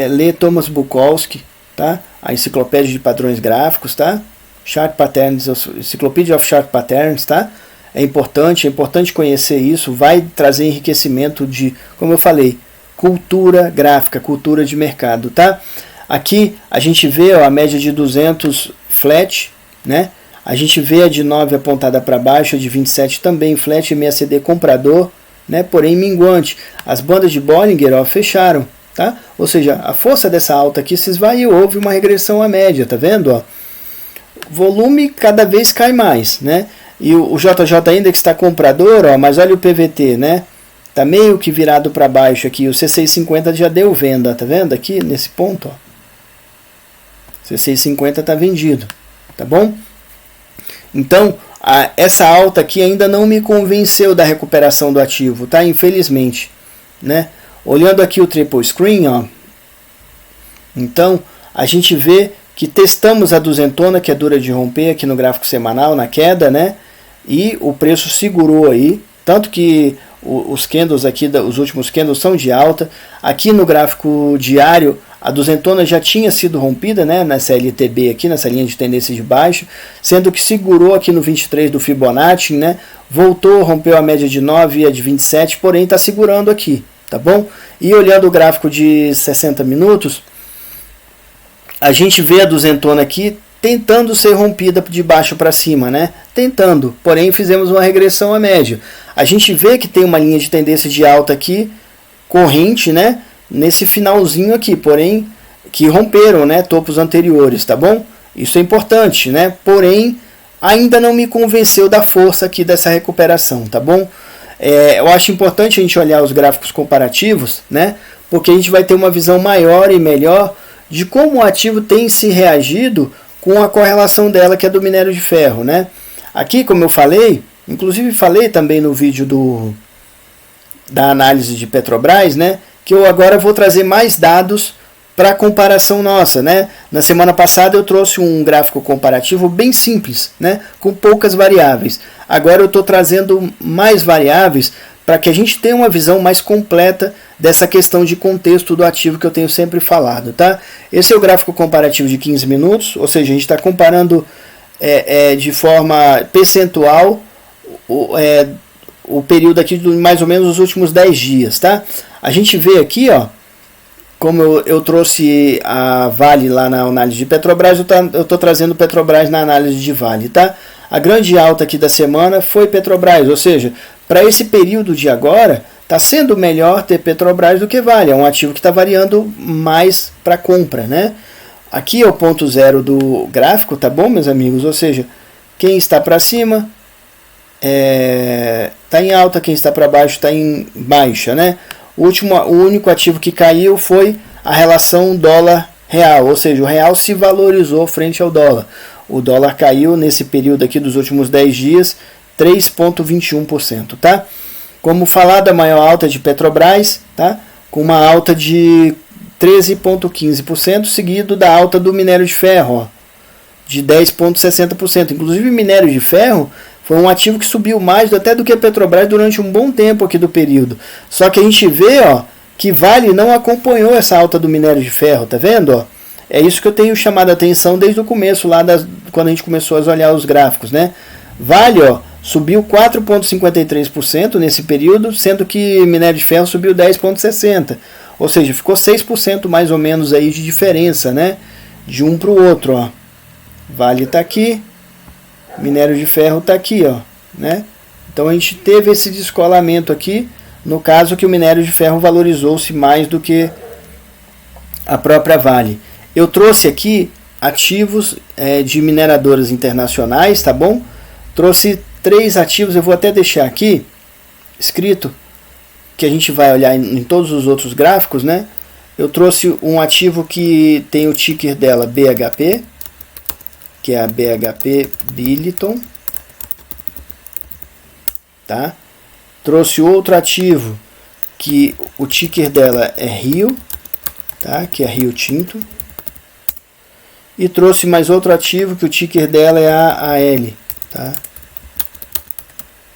Ler Thomas Bukowski, tá? A enciclopédia de padrões gráficos, tá? Chart Patterns, Encyclopedia of Chart Patterns, tá? É importante conhecer isso, vai trazer enriquecimento de, como eu falei, cultura gráfica, cultura de mercado, tá? Aqui a gente vê, ó, a média de 200 flat, né? A gente vê a de 9 apontada para baixo, a de 27 também flat, MACD comprador, né? Porém minguante. As bandas de Bollinger, ó, fecharam, tá? Ou seja, a força dessa alta aqui se esvaiu, houve uma regressão à média, tá vendo? Ó? Volume cada vez cai mais, né? E o JJ Index está comprador, ó, mas olha o PVT, né? Tá meio que virado para baixo aqui. O C650 já deu venda, tá vendo aqui nesse ponto, ó? C650 tá vendido, tá bom? Então, essa alta aqui ainda não me convenceu da recuperação do ativo, tá? Infelizmente, né? Olhando aqui o triple screen, ó. Então, a gente vê que testamos a duzentona, que é dura de romper aqui no gráfico semanal, na queda, né? E o preço segurou aí, tanto que os candles aqui, os últimos candles são de alta. Aqui no gráfico diário, a duzentona já tinha sido rompida, né, nessa LTB aqui, nessa linha de tendência de baixo, sendo que segurou aqui no 23 do Fibonacci, né? Voltou, rompeu a média de 9 e a de 27, porém está segurando aqui, tá bom? E olhando o gráfico de 60 minutos, a gente vê a duzentona aqui tentando ser rompida de baixo para cima, né? Tentando, porém fizemos uma regressão à média. A gente vê que tem uma linha de tendência de alta aqui, corrente, né? Nesse finalzinho aqui, porém, que romperam, né? Topos anteriores, tá bom? Isso é importante, né? Porém, ainda não me convenceu da força aqui dessa recuperação, tá bom? Eu acho importante a gente olhar os gráficos comparativos, né? Porque a gente vai ter uma visão maior e melhor de como o ativo tem se reagido com a correlação dela, que é do minério de ferro, né? Aqui, como eu falei, inclusive falei também no vídeo da análise de Petrobras, né? Que eu agora vou trazer mais dados para comparação nossa, né? Na semana passada eu trouxe um gráfico comparativo bem simples, né? Com poucas variáveis. Agora eu estou trazendo mais variáveis para que a gente tenha uma visão mais completa dessa questão de contexto do ativo que eu tenho sempre falado, tá? Esse é o gráfico comparativo de 15 minutos, ou seja, a gente está comparando de forma percentual o período aqui de mais ou menos os últimos 10 dias, tá? A gente vê aqui, ó, como eu trouxe a Vale lá na análise de Petrobras, eu estou trazendo Petrobras na análise de Vale, tá? A grande alta aqui da semana foi Petrobras, ou seja, para esse período de agora, está sendo melhor ter Petrobras do que Vale. É um ativo que está variando mais para compra, né? Aqui é o ponto zero do gráfico, tá bom, meus amigos? Ou seja, quem está para cima está em alta, quem está para baixo está em baixa, né? O único ativo que caiu foi a relação dólar-real, ou seja, o real se valorizou frente ao dólar. O dólar caiu nesse período aqui dos últimos 10 dias 3,21%, tá? Como falado, a maior alta de Petrobras, tá? Com uma alta de 13,15%, seguido da alta do minério de ferro, ó, de 10,60%. Inclusive, minério de ferro foi um ativo que subiu mais até do que a Petrobras durante um bom tempo aqui do período. Só que a gente vê, ó, que Vale não acompanhou essa alta do minério de ferro, tá vendo? Ó? É isso que eu tenho chamado a atenção desde o começo, lá quando a gente começou a olhar os gráficos, né? Vale, ó, subiu 4,53% nesse período, sendo que minério de ferro subiu 10,60%. Ou seja, ficou 6% mais ou menos aí de diferença, né? De um para o outro, ó. Vale está aqui, minério de ferro está aqui, ó, né? Então a gente teve esse descolamento aqui, no caso que o minério de ferro valorizou-se mais do que a própria Vale. Eu trouxe aqui ativos de mineradoras internacionais, tá bom? Trouxe 3 ativos, eu vou até deixar aqui escrito, que a gente vai olhar em todos os outros gráficos, né? Eu trouxe um ativo que tem o ticker dela BHP, que é a BHP Billiton, tá? Trouxe outro ativo que o ticker dela é Rio, tá? Que é Rio Tinto. E trouxe mais outro ativo que o ticker dela é a AL, tá?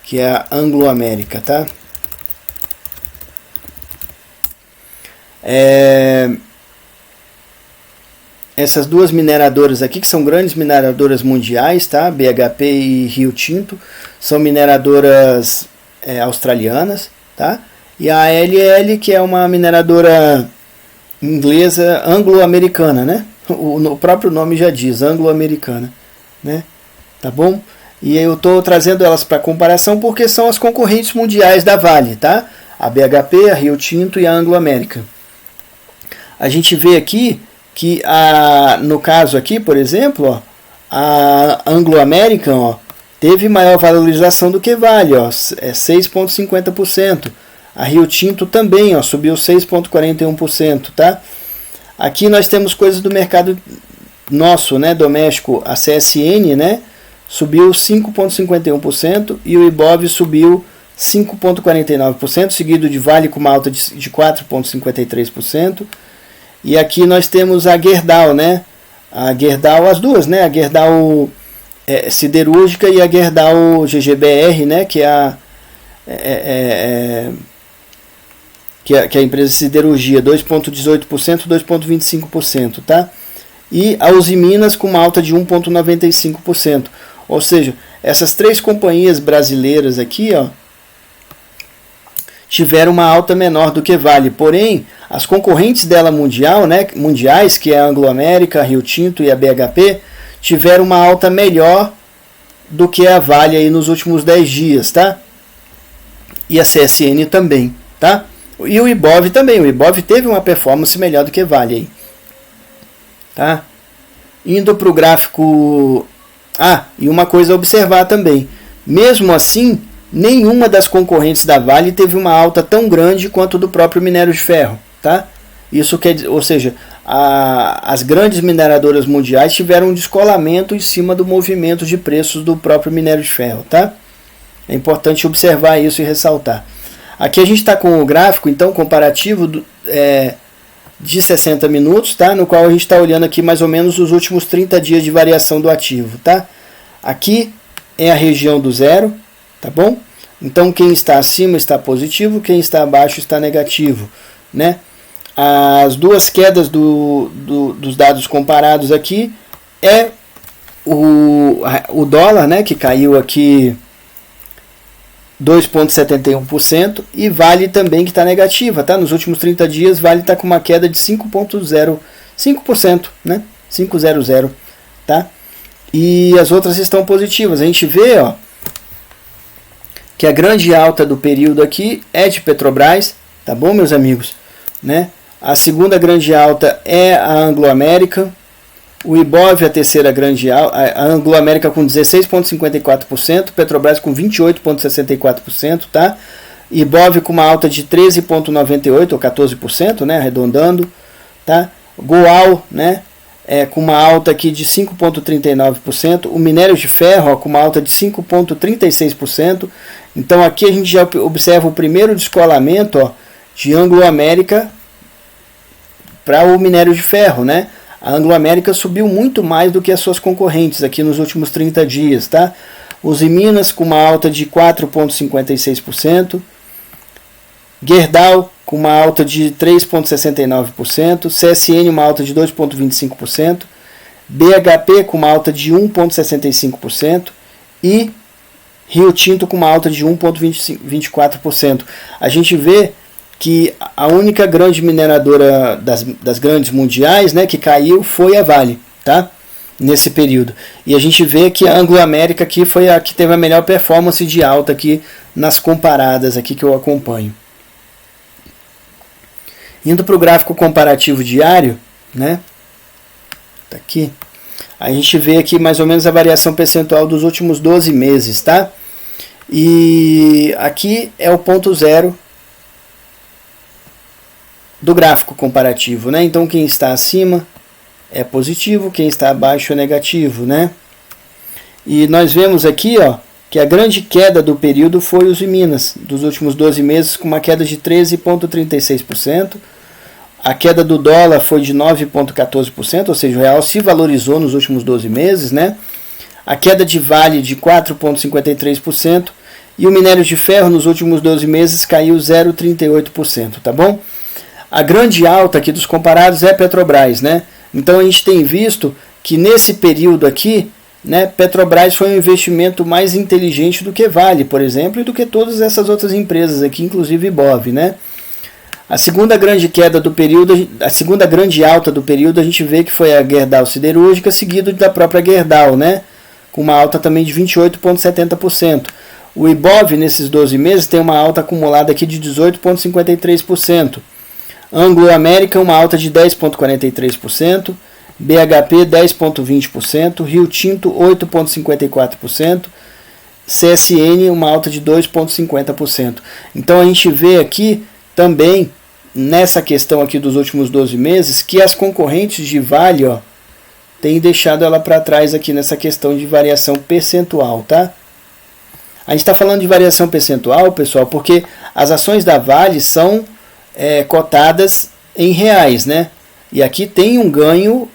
Que é a Anglo América, tá? Essas duas mineradoras aqui, que são grandes mineradoras mundiais, tá? BHP e Rio Tinto, são mineradoras australianas, tá? E a ALL, que é uma mineradora inglesa anglo-americana, né? O próprio nome já diz, anglo-americana, né? tá bom? E eu estou trazendo elas para comparação porque são as concorrentes mundiais da Vale, tá? A BHP, a Rio Tinto e a Anglo American. A gente vê aqui que, no caso aqui, por exemplo, ó, a Anglo American, ó, teve maior valorização do que Vale, ó, 6,50%. A Rio Tinto também, ó, subiu 6,41%, tá? Aqui nós temos coisas do mercado nosso, né, doméstico. A CSN, né, subiu 5,51% e o Ibov subiu 5,49%, seguido de Vale com uma alta de 4,53%. E aqui nós temos a Gerdau, né? A Gerdau, as duas, né? A Gerdau siderúrgica e a Gerdau GGBR, né? Que é a empresa de siderurgia, 2,18%, 2,25%, tá? E a Usiminas com uma alta de 1,95%. Ou seja, essas três companhias brasileiras aqui, ó, tiveram uma alta menor do que Vale. Porém, as concorrentes dela mundiais, que é a Anglo American, a Rio Tinto e a BHP, tiveram uma alta melhor do que a Vale aí nos últimos 10 dias, tá? E a CSN também, tá? E o Ibov também. O Ibov teve uma performance melhor do que Vale aí, tá? Indo para o gráfico... e uma coisa a observar também. Mesmo assim, nenhuma das concorrentes da Vale teve uma alta tão grande quanto do próprio minério de ferro, tá? Isso quer dizer, ou seja, as grandes mineradoras mundiais tiveram um descolamento em cima do movimento de preços do próprio minério de ferro, tá? É importante observar isso e ressaltar. Aqui a gente está com o gráfico, então, comparativo de 60 minutos, tá? No qual a gente está olhando aqui mais ou menos os últimos 30 dias de variação do ativo, tá? Aqui é a região do zero, tá bom? Então quem está acima está positivo, quem está abaixo está negativo, né? As duas quedas dos dados comparados aqui é o dólar, né, que caiu aqui 2,71%, e Vale também, que está negativa, tá? Nos últimos 30 dias Vale está com uma queda de 5,05%, né? 5,00, tá? E as outras estão positivas. A gente vê, ó, que a grande alta do período aqui é de Petrobras, tá bom, meus amigos, né? A segunda grande alta é a Anglo American, o Ibov a terceira grande alta, a Anglo American com 16,54%, Petrobras com 28,64%, tá? Ibov com uma alta de 13,98% ou 14%, né, arredondando, tá? Goal, né, com uma alta aqui de 5,39%, o minério de ferro, ó, com uma alta de 5,36%. Então aqui a gente já observa o primeiro descolamento, ó, de Anglo American para o minério de ferro, né? A Anglo American subiu muito mais do que as suas concorrentes aqui nos últimos 30 dias, tá? Usiminas com uma alta de 4,56%, Gerdau com uma alta de 3,69%, CSN uma alta de 2,25%, BHP com uma alta de 1,65% e Rio Tinto com uma alta de 1,24%. A gente vê que a única grande mineradora das grandes mundiais, né, que caiu foi a Vale, tá? Nesse período. E a gente vê que a Anglo American aqui foi a que teve a melhor performance de alta aqui nas comparadas aqui que eu acompanho. Indo para o gráfico comparativo diário, né? Tá aqui. A gente vê aqui mais ou menos a variação percentual dos últimos 12 meses, tá? E aqui é o ponto zero do gráfico comparativo, né? Então quem está acima é positivo, quem está abaixo é negativo, né? E nós vemos aqui, ó, que a grande queda do período foi os Minas, dos últimos 12 meses, com uma queda de 13,36%. A queda do dólar foi de 9,14%, ou seja, o real se valorizou nos últimos 12 meses, né? A queda de Vale de 4,53%. E o minério de ferro nos últimos 12 meses caiu 0,38%, tá bom? A grande alta aqui dos comparados é Petrobras, né? Então a gente tem visto que nesse período aqui, né, Petrobras foi um investimento mais inteligente do que Vale, por exemplo, e do que todas essas outras empresas aqui, inclusive Ibov, né? A segunda grande queda do período, a segunda grande alta do período, a gente vê que foi a Gerdau siderúrgica, seguido da própria Gerdau, né? com uma alta também de 28,70%. O Ibov nesses 12 meses tem uma alta acumulada aqui de 18,53%. Anglo American uma alta de 10,43%. BHP 10,20%. Rio Tinto 8,54%. CSN uma alta de 2,50%. Então a gente vê aqui também, nessa questão aqui dos últimos 12 meses, que as concorrentes de Vale, ó, têm deixado ela para trás aqui nessa questão de variação percentual, tá? A gente está falando de variação percentual, pessoal, porque as ações da Vale são cotadas em reais, né? E aqui tem um ganho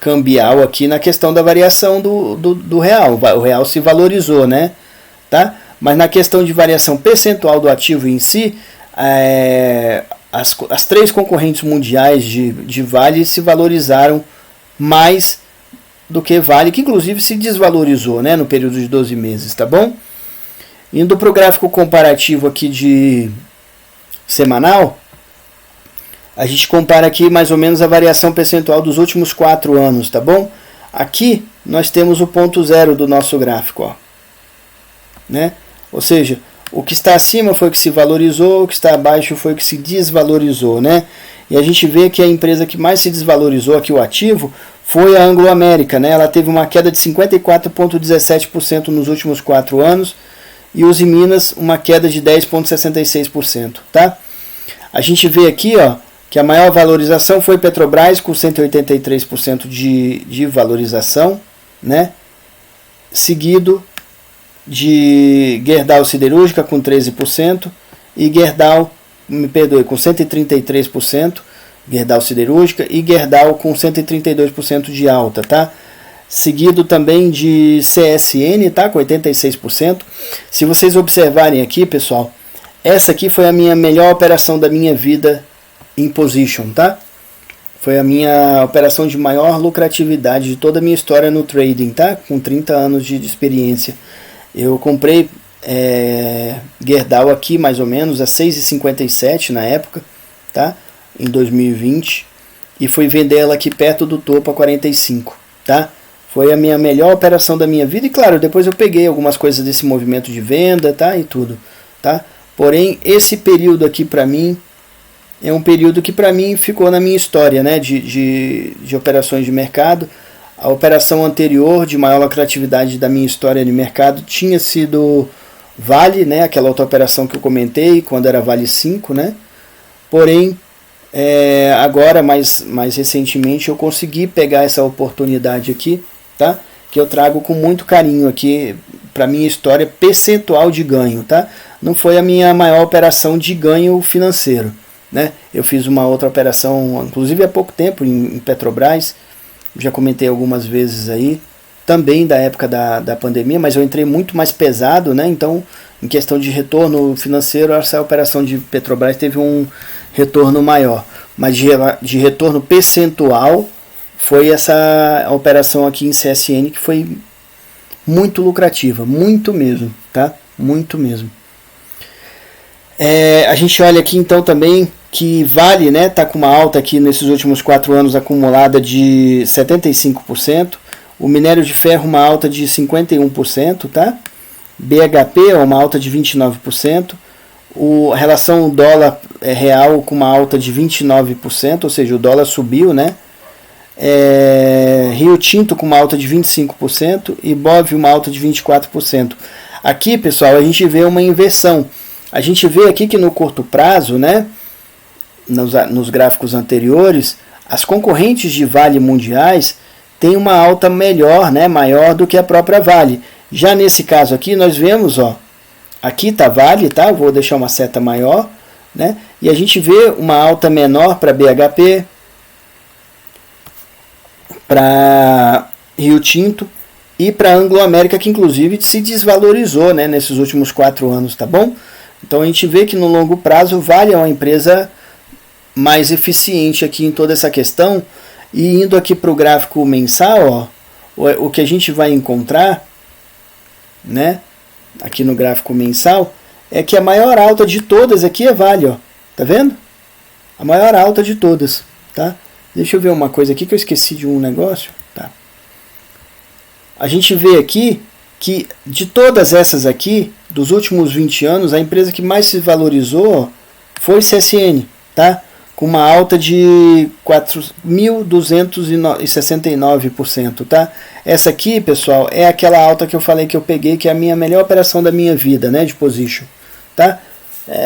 cambial aqui na questão da variação do real. O real se valorizou, né? Tá? Mas na questão de variação percentual do ativo em si, as três concorrentes mundiais de Vale se valorizaram mais do que Vale, que inclusive se desvalorizou, né, no período de 12 meses, tá bom? Indo para o gráfico comparativo aqui de semanal, a gente compara aqui mais ou menos a variação percentual dos últimos 4 anos, tá bom? Aqui nós temos o ponto zero do nosso gráfico, ó, né? Ou seja, o que está acima foi o que se valorizou, o que está abaixo foi o que se desvalorizou, né? E a gente vê que a empresa que mais se desvalorizou aqui, o ativo, foi a Anglo American, né? Ela teve uma queda de 54,17% nos últimos 4 anos e Uzi Minas uma queda de 10,66%, tá? A gente vê aqui, ó, que a maior valorização foi Petrobras com 183% de valorização, né? Seguido de Gerdau Siderúrgica com 13% e Gerdau, com 133%. Gerdau Siderúrgica e Gerdau com 132% de alta, tá? Seguido também de CSN, tá? Com 86%. Se vocês observarem aqui, pessoal, essa aqui foi a minha melhor operação da minha vida em position, tá? Foi a minha operação de maior lucratividade de toda a minha história no trading, tá? Com 30 anos de experiência. Eu comprei Gerdau aqui mais ou menos a 6,57 na época, tá? Em 2020, e fui vender ela aqui perto do topo a 45, tá? Foi a minha melhor operação da minha vida e claro, depois eu peguei algumas coisas desse movimento de venda, tá? E tudo, tá? Porém, esse período aqui para mim é um período que para mim ficou na minha história, né? De operações de mercado. A operação anterior de maior lucratividade da minha história de mercado tinha sido Vale, né? Aquela outra operação que eu comentei quando era Vale 5, né? Porém, agora, mais recentemente, eu consegui pegar essa oportunidade aqui, tá? Que eu trago com muito carinho aqui para minha história percentual de ganho, tá? Não foi a minha maior operação de ganho financeiro, né? Eu fiz uma outra operação, inclusive há pouco tempo, em Petrobras, já comentei algumas vezes aí, também da época da pandemia, mas eu entrei muito mais pesado, né? Então, em questão de retorno financeiro, essa operação de Petrobras teve um retorno maior, mas de retorno percentual foi essa operação aqui em CSN que foi muito lucrativa, muito mesmo, tá? Muito mesmo. A gente olha aqui então também que Vale, né, tá com uma alta aqui nesses últimos 4 anos acumulada de 75%, o minério de ferro uma alta de 51%, tá? BHP uma alta de 29%, a relação dólar real com uma alta de 29%, ou seja, o dólar subiu, né? Rio Tinto com uma alta de 25% e Ibov uma alta de 24%. Aqui, pessoal, a gente vê uma inversão. A gente vê aqui que no curto prazo, né, nos gráficos anteriores, as concorrentes de Vale mundiais têm uma alta melhor, né, maior do que a própria Vale. Já nesse caso aqui, nós vemos, ó, aqui está Vale, tá? Eu vou deixar uma seta maior, né? E a gente vê uma alta menor para BHP, para Rio Tinto e para Anglo American, que inclusive se desvalorizou, né, nesses últimos 4 anos, tá bom? Então a gente vê que no longo prazo Vale é uma empresa mais eficiente aqui em toda essa questão. E indo aqui para o gráfico mensal, ó, o que a gente vai encontrar, né, aqui no gráfico mensal, é que a maior alta de todas aqui é Vale, ó. Tá vendo? A maior alta de todas, tá? Deixa eu ver uma coisa aqui que eu esqueci de um negócio, tá? a gente vê aqui que de todas essas aqui, dos últimos 20 anos, a empresa que mais se valorizou foi CSN, tá? Com uma alta de 4.269%, tá? Essa aqui, pessoal, é aquela alta que eu falei que eu peguei, que é a minha melhor operação da minha vida, né, de position, tá?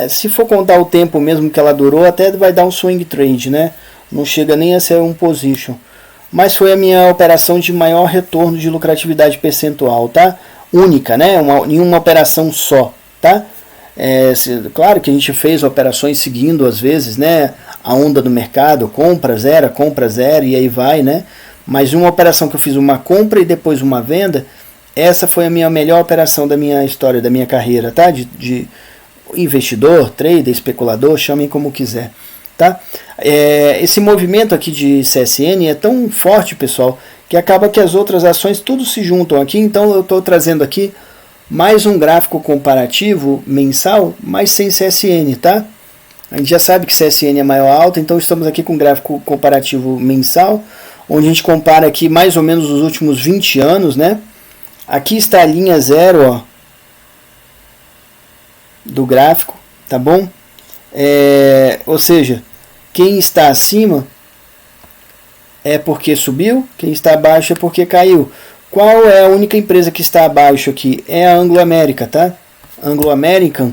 Se for contar o tempo mesmo que ela durou, até vai dar um swing trade, né? Não chega nem a ser um position. Mas foi a minha operação de maior retorno de lucratividade percentual, tá? Única, né? Em uma operação só, tá? Claro que a gente fez operações seguindo, às vezes, né? A onda do mercado, compra zero, e aí vai, né? Mas uma operação que eu fiz uma compra e depois uma venda, essa foi a minha melhor operação da minha história, da minha carreira, tá? De investidor, trader, especulador, chamem como quiser. Tá? Esse movimento aqui de CSN é tão forte, pessoal, que acaba que as outras ações tudo se juntam aqui. Então eu estou trazendo aqui mais um gráfico comparativo mensal, mas sem CSN, tá? A gente já sabe que CSN é maior alta, então estamos aqui com um gráfico comparativo mensal, onde a gente compara aqui mais ou menos os últimos 20 anos, né? Aqui está a linha zero, ó, do gráfico, tá bom? Ou seja, quem está acima é porque subiu, quem está abaixo é porque caiu. Qual é a única empresa que está abaixo aqui? É a Anglo American, tá? Anglo American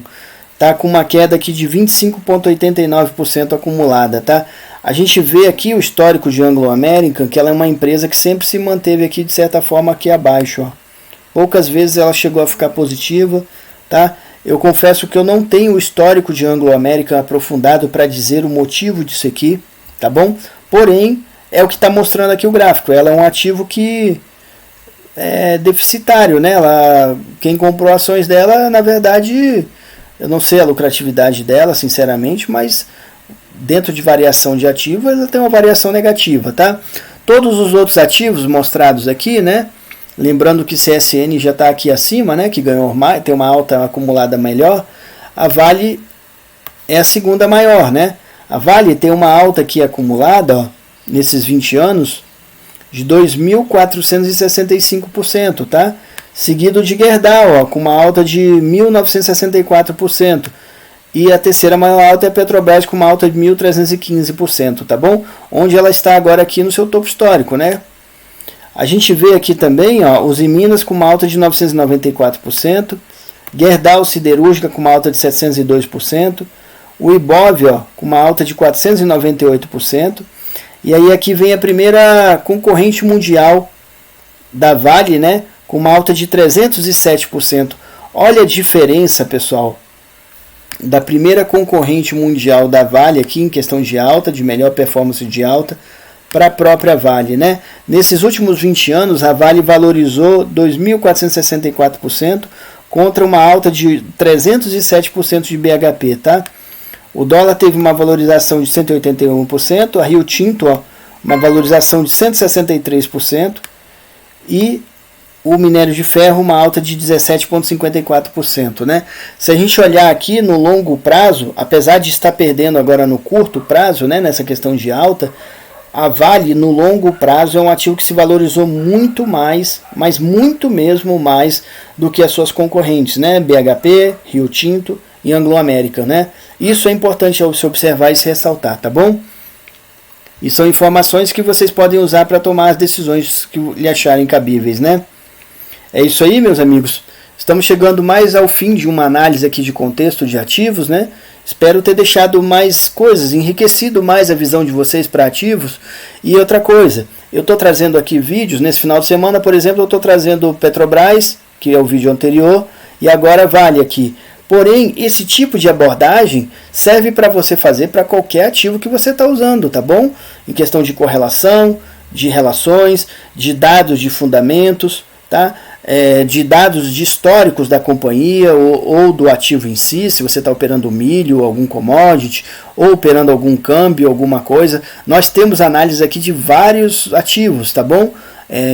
tá com uma queda aqui de 25,89% acumulada, tá? A gente vê aqui o histórico de Anglo American, que ela é uma empresa que sempre se manteve aqui de certa forma aqui abaixo, ó. Poucas vezes ela chegou a ficar positiva, tá? Eu confesso que eu não tenho o histórico de Anglo American aprofundado para dizer o motivo disso aqui, tá bom? Porém, é o que está mostrando aqui o gráfico. Ela é um ativo que é deficitário, né? Quem comprou ações dela, na verdade, eu não sei a lucratividade dela, sinceramente, mas dentro de variação de ativo, ela tem uma variação negativa, tá? Todos os outros ativos mostrados aqui, né? Lembrando que CSN já está aqui acima, né, que ganhou mais, tem uma alta acumulada melhor. A Vale é a segunda maior, né? A Vale tem uma alta aqui acumulada, ó, nesses 20 anos, de 2.465%, tá? Seguido de Gerdau, ó, com uma alta de 1.964%. E a terceira maior alta é a Petrobras, com uma alta de 1.315%, tá bom? Onde ela está agora aqui no seu topo histórico, né? A gente vê aqui também, ó, os Minas com uma alta de 994%, Gerdau Siderúrgica com uma alta de 702%, o Ibov, ó, com uma alta de 498%, e aí aqui vem a primeira concorrente mundial da Vale, né, com uma alta de 307%. Olha a diferença, pessoal, da primeira concorrente mundial da Vale aqui em questão de alta, de melhor performance de alta, para a própria Vale, né? Nesses últimos 20 anos, a Vale valorizou 2.464% contra uma alta de 307% de BHP, tá? O dólar teve uma valorização de 181%, a Rio Tinto, ó, uma valorização de 163%, e o minério de ferro uma alta de 17,54%, né? Se a gente olhar aqui no longo prazo, apesar de estar perdendo agora no curto prazo, né, nessa questão de alta, a Vale, no longo prazo, é um ativo que se valorizou muito mais, mas muito mesmo mais do que as suas concorrentes, né? BHP, Rio Tinto e Anglo American, né? Isso é importante se observar e se ressaltar, tá bom? E são informações que vocês podem usar para tomar as decisões que lhe acharem cabíveis, né? É isso aí, meus amigos. Estamos chegando mais ao fim de uma análise aqui de contexto de ativos, né? Espero ter deixado mais coisas, enriquecido mais a visão de vocês para ativos. E outra coisa, eu estou trazendo aqui vídeos, nesse final de semana, por exemplo, eu estou trazendo Petrobras, que é o vídeo anterior, e agora Vale aqui. Porém, esse tipo de abordagem serve para você fazer para qualquer ativo que você está usando, tá bom? Em questão de correlação, de relações, de dados de fundamentos, tá? De dados de históricos da companhia ou do ativo em si, se você está operando milho, algum commodity, ou operando algum câmbio, alguma coisa. Nós temos análise aqui de vários ativos, tá bom?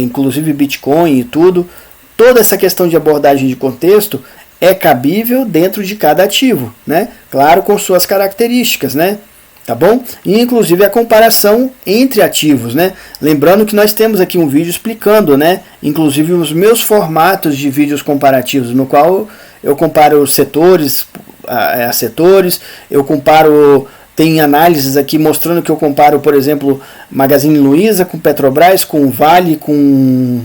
Inclusive Bitcoin e tudo. Toda essa questão de abordagem de contexto é cabível dentro de cada ativo, né? Claro, com suas características, né? tá bom? E inclusive a comparação entre ativos, né? Lembrando que nós temos aqui um vídeo explicando, né? Inclusive os meus formatos de vídeos comparativos, no qual eu comparo setores a setores, eu comparo, tem análises aqui mostrando que eu comparo, por exemplo, Magazine Luiza com Petrobras, com Vale, com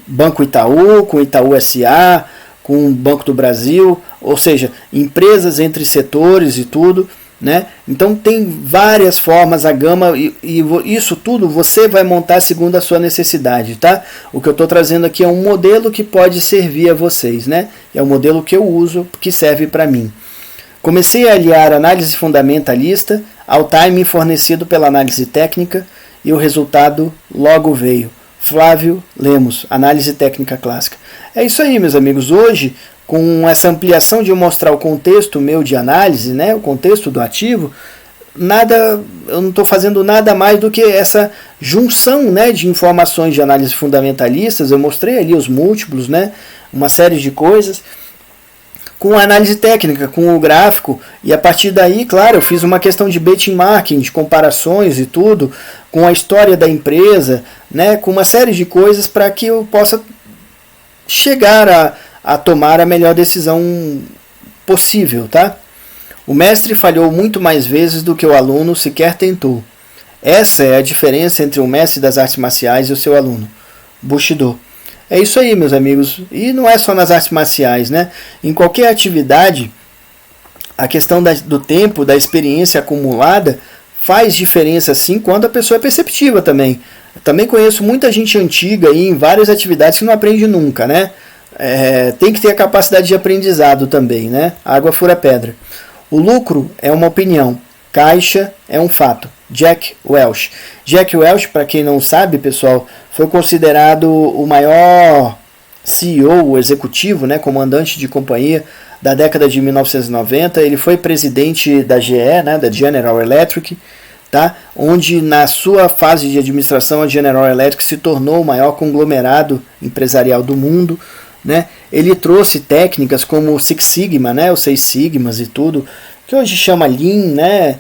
Banco Itaú, com Itaú SA, com o Banco do Brasil, ou seja, empresas entre setores e tudo, né? Então tem várias formas, a gama, e isso tudo você vai montar segundo a sua necessidade, tá? O que eu estou trazendo aqui é um modelo que pode servir a vocês, né? É o modelo que eu uso, que serve para mim. Comecei a aliar análise fundamentalista ao timing fornecido pela análise técnica e o resultado logo veio. Flávio Lemos, análise técnica clássica. É isso aí, meus amigos. Hoje, com essa ampliação de eu mostrar o contexto meu de análise, né, o contexto do ativo, eu não estou fazendo nada mais do que essa junção, né, de informações de análise fundamentalistas. Eu mostrei ali os múltiplos, né, uma série de coisas, com a análise técnica, com o gráfico, e a partir daí, claro, eu fiz uma questão de benchmarking, de comparações e tudo, com a história da empresa, né, com uma série de coisas para que eu possa chegar a tomar a melhor decisão possível, tá? O mestre falhou muito mais vezes do que o aluno sequer tentou. Essa é a diferença entre o mestre das artes marciais e o seu aluno. Bushido. É isso aí, meus amigos. E não é só nas artes marciais, né? Em qualquer atividade, a questão do tempo, da experiência acumulada, faz diferença sim quando a pessoa é perceptiva também. Eu também conheço muita gente antiga aí em várias atividades que não aprende nunca, né? Tem que ter a capacidade de aprendizado também, né? Água fura pedra. O lucro é uma opinião, caixa é um fato. Jack Welch. Jack Welch, para quem não sabe, pessoal, foi considerado o maior CEO, executivo, né, comandante de companhia da década de 1990. Ele foi presidente da GE, né, da General Electric, tá? Onde na sua fase de administração a General Electric se tornou o maior conglomerado empresarial do mundo, né? Ele trouxe técnicas como o Six Sigma, né, os 6 Sigmas e tudo, que hoje chama Lean, né?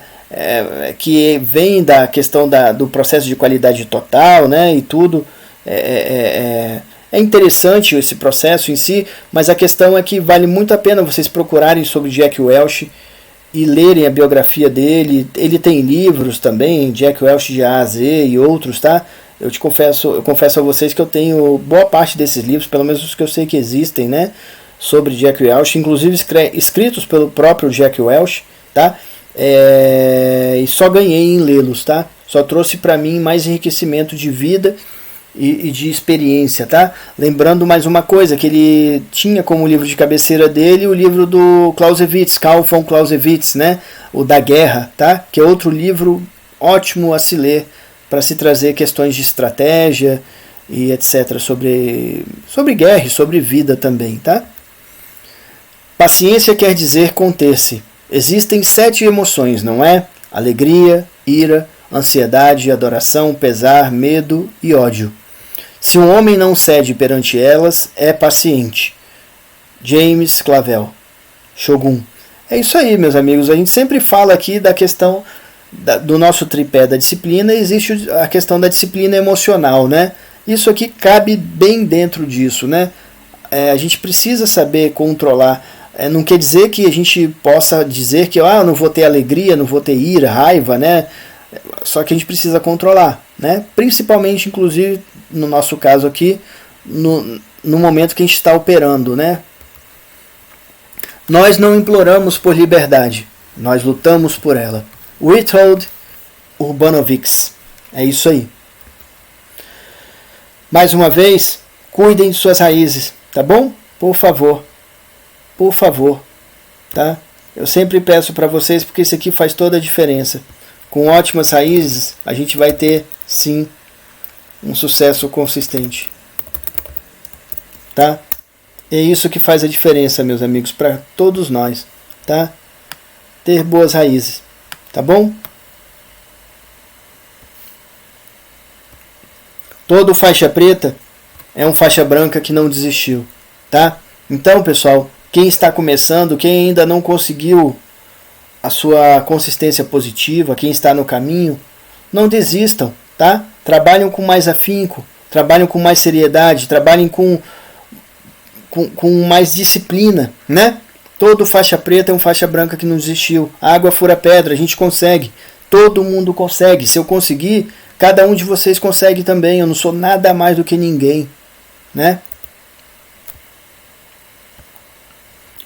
Que vem da questão do processo de qualidade total, né, e tudo. É interessante esse processo em si, mas a questão é que vale muito a pena vocês procurarem sobre Jack Welch e lerem a biografia dele. Ele tem livros também, Jack Welch de A a Z e outros, tá? Eu confesso a vocês que eu tenho boa parte desses livros, pelo menos os que eu sei que existem, né, sobre Jack Welch, inclusive escritos pelo próprio Jack Welch, tá? E só ganhei em lê-los, tá? Só trouxe para mim mais enriquecimento de vida e de experiência, tá? Lembrando mais uma coisa, que ele tinha como livro de cabeceira dele o livro do Clausewitz, Carl von Clausewitz, né? O da Guerra, tá? Que é outro livro ótimo a se ler para se trazer questões de estratégia e etc. sobre guerra e sobre vida também, tá? Paciência quer dizer conter-se. Existem 7 emoções, não é? Alegria, ira, ansiedade, adoração, pesar, medo e ódio. Se um homem não cede perante elas, é paciente. James Clavell, Shogun. É isso aí, meus amigos. A gente sempre fala aqui da questão do nosso tripé da disciplina. Existe a questão da disciplina emocional, né? Isso aqui cabe bem dentro disso, né? A gente precisa saber controlar. Não quer dizer que a gente possa dizer que eu não vou ter alegria, não vou ter ira, raiva, né? Só que a gente precisa controlar, né? Principalmente, inclusive, no nosso caso aqui, no momento que a gente está operando, né? Nós não imploramos por liberdade, nós lutamos por ela. Witold Urbanovics. É isso aí. Mais uma vez, cuidem de suas raízes, tá bom? Por favor. Por favor, tá? Eu sempre peço para vocês, porque isso aqui faz toda a diferença. Com ótimas raízes, a gente vai ter, sim, um sucesso consistente. Tá? É isso que faz a diferença, meus amigos, para todos nós, tá? Ter boas raízes, tá bom? Todo faixa preta é um faixa branca que não desistiu, tá? Então, pessoal, quem está começando, quem ainda não conseguiu a sua consistência positiva, quem está no caminho, não desistam, tá? Trabalhem com mais afinco, trabalhem com mais seriedade, trabalhem com mais disciplina, né? Todo faixa preta é um faixa branca que não desistiu. A água fura pedra, a gente consegue. Todo mundo consegue. Se eu conseguir, cada um de vocês consegue também. Eu não sou nada mais do que ninguém, né?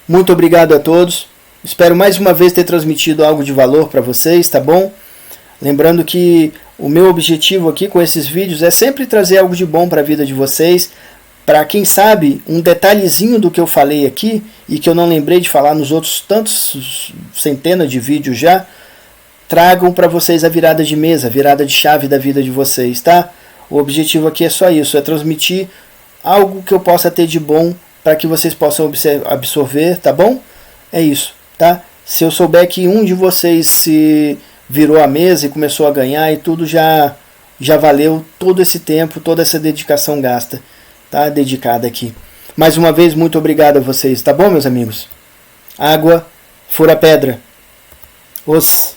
Muito obrigado a todos. Espero mais uma vez ter transmitido algo de valor para vocês, tá bom? Lembrando que o meu objetivo aqui com esses vídeos é sempre trazer algo de bom para a vida de vocês, para quem sabe um detalhezinho do que eu falei aqui e que eu não lembrei de falar nos outros tantos centenas de vídeos já, tragam para vocês a virada de mesa, a virada de chave da vida de vocês, tá? O objetivo aqui é só isso, é transmitir algo que eu possa ter de bom para que vocês possam absorver, tá bom? É isso, tá? Se eu souber que um de vocês se virou a mesa e começou a ganhar e tudo, já valeu todo esse tempo, toda essa dedicação gasta, tá? Dedicada aqui. Mais uma vez, muito obrigado a vocês, tá bom, meus amigos? Água fura pedra. Os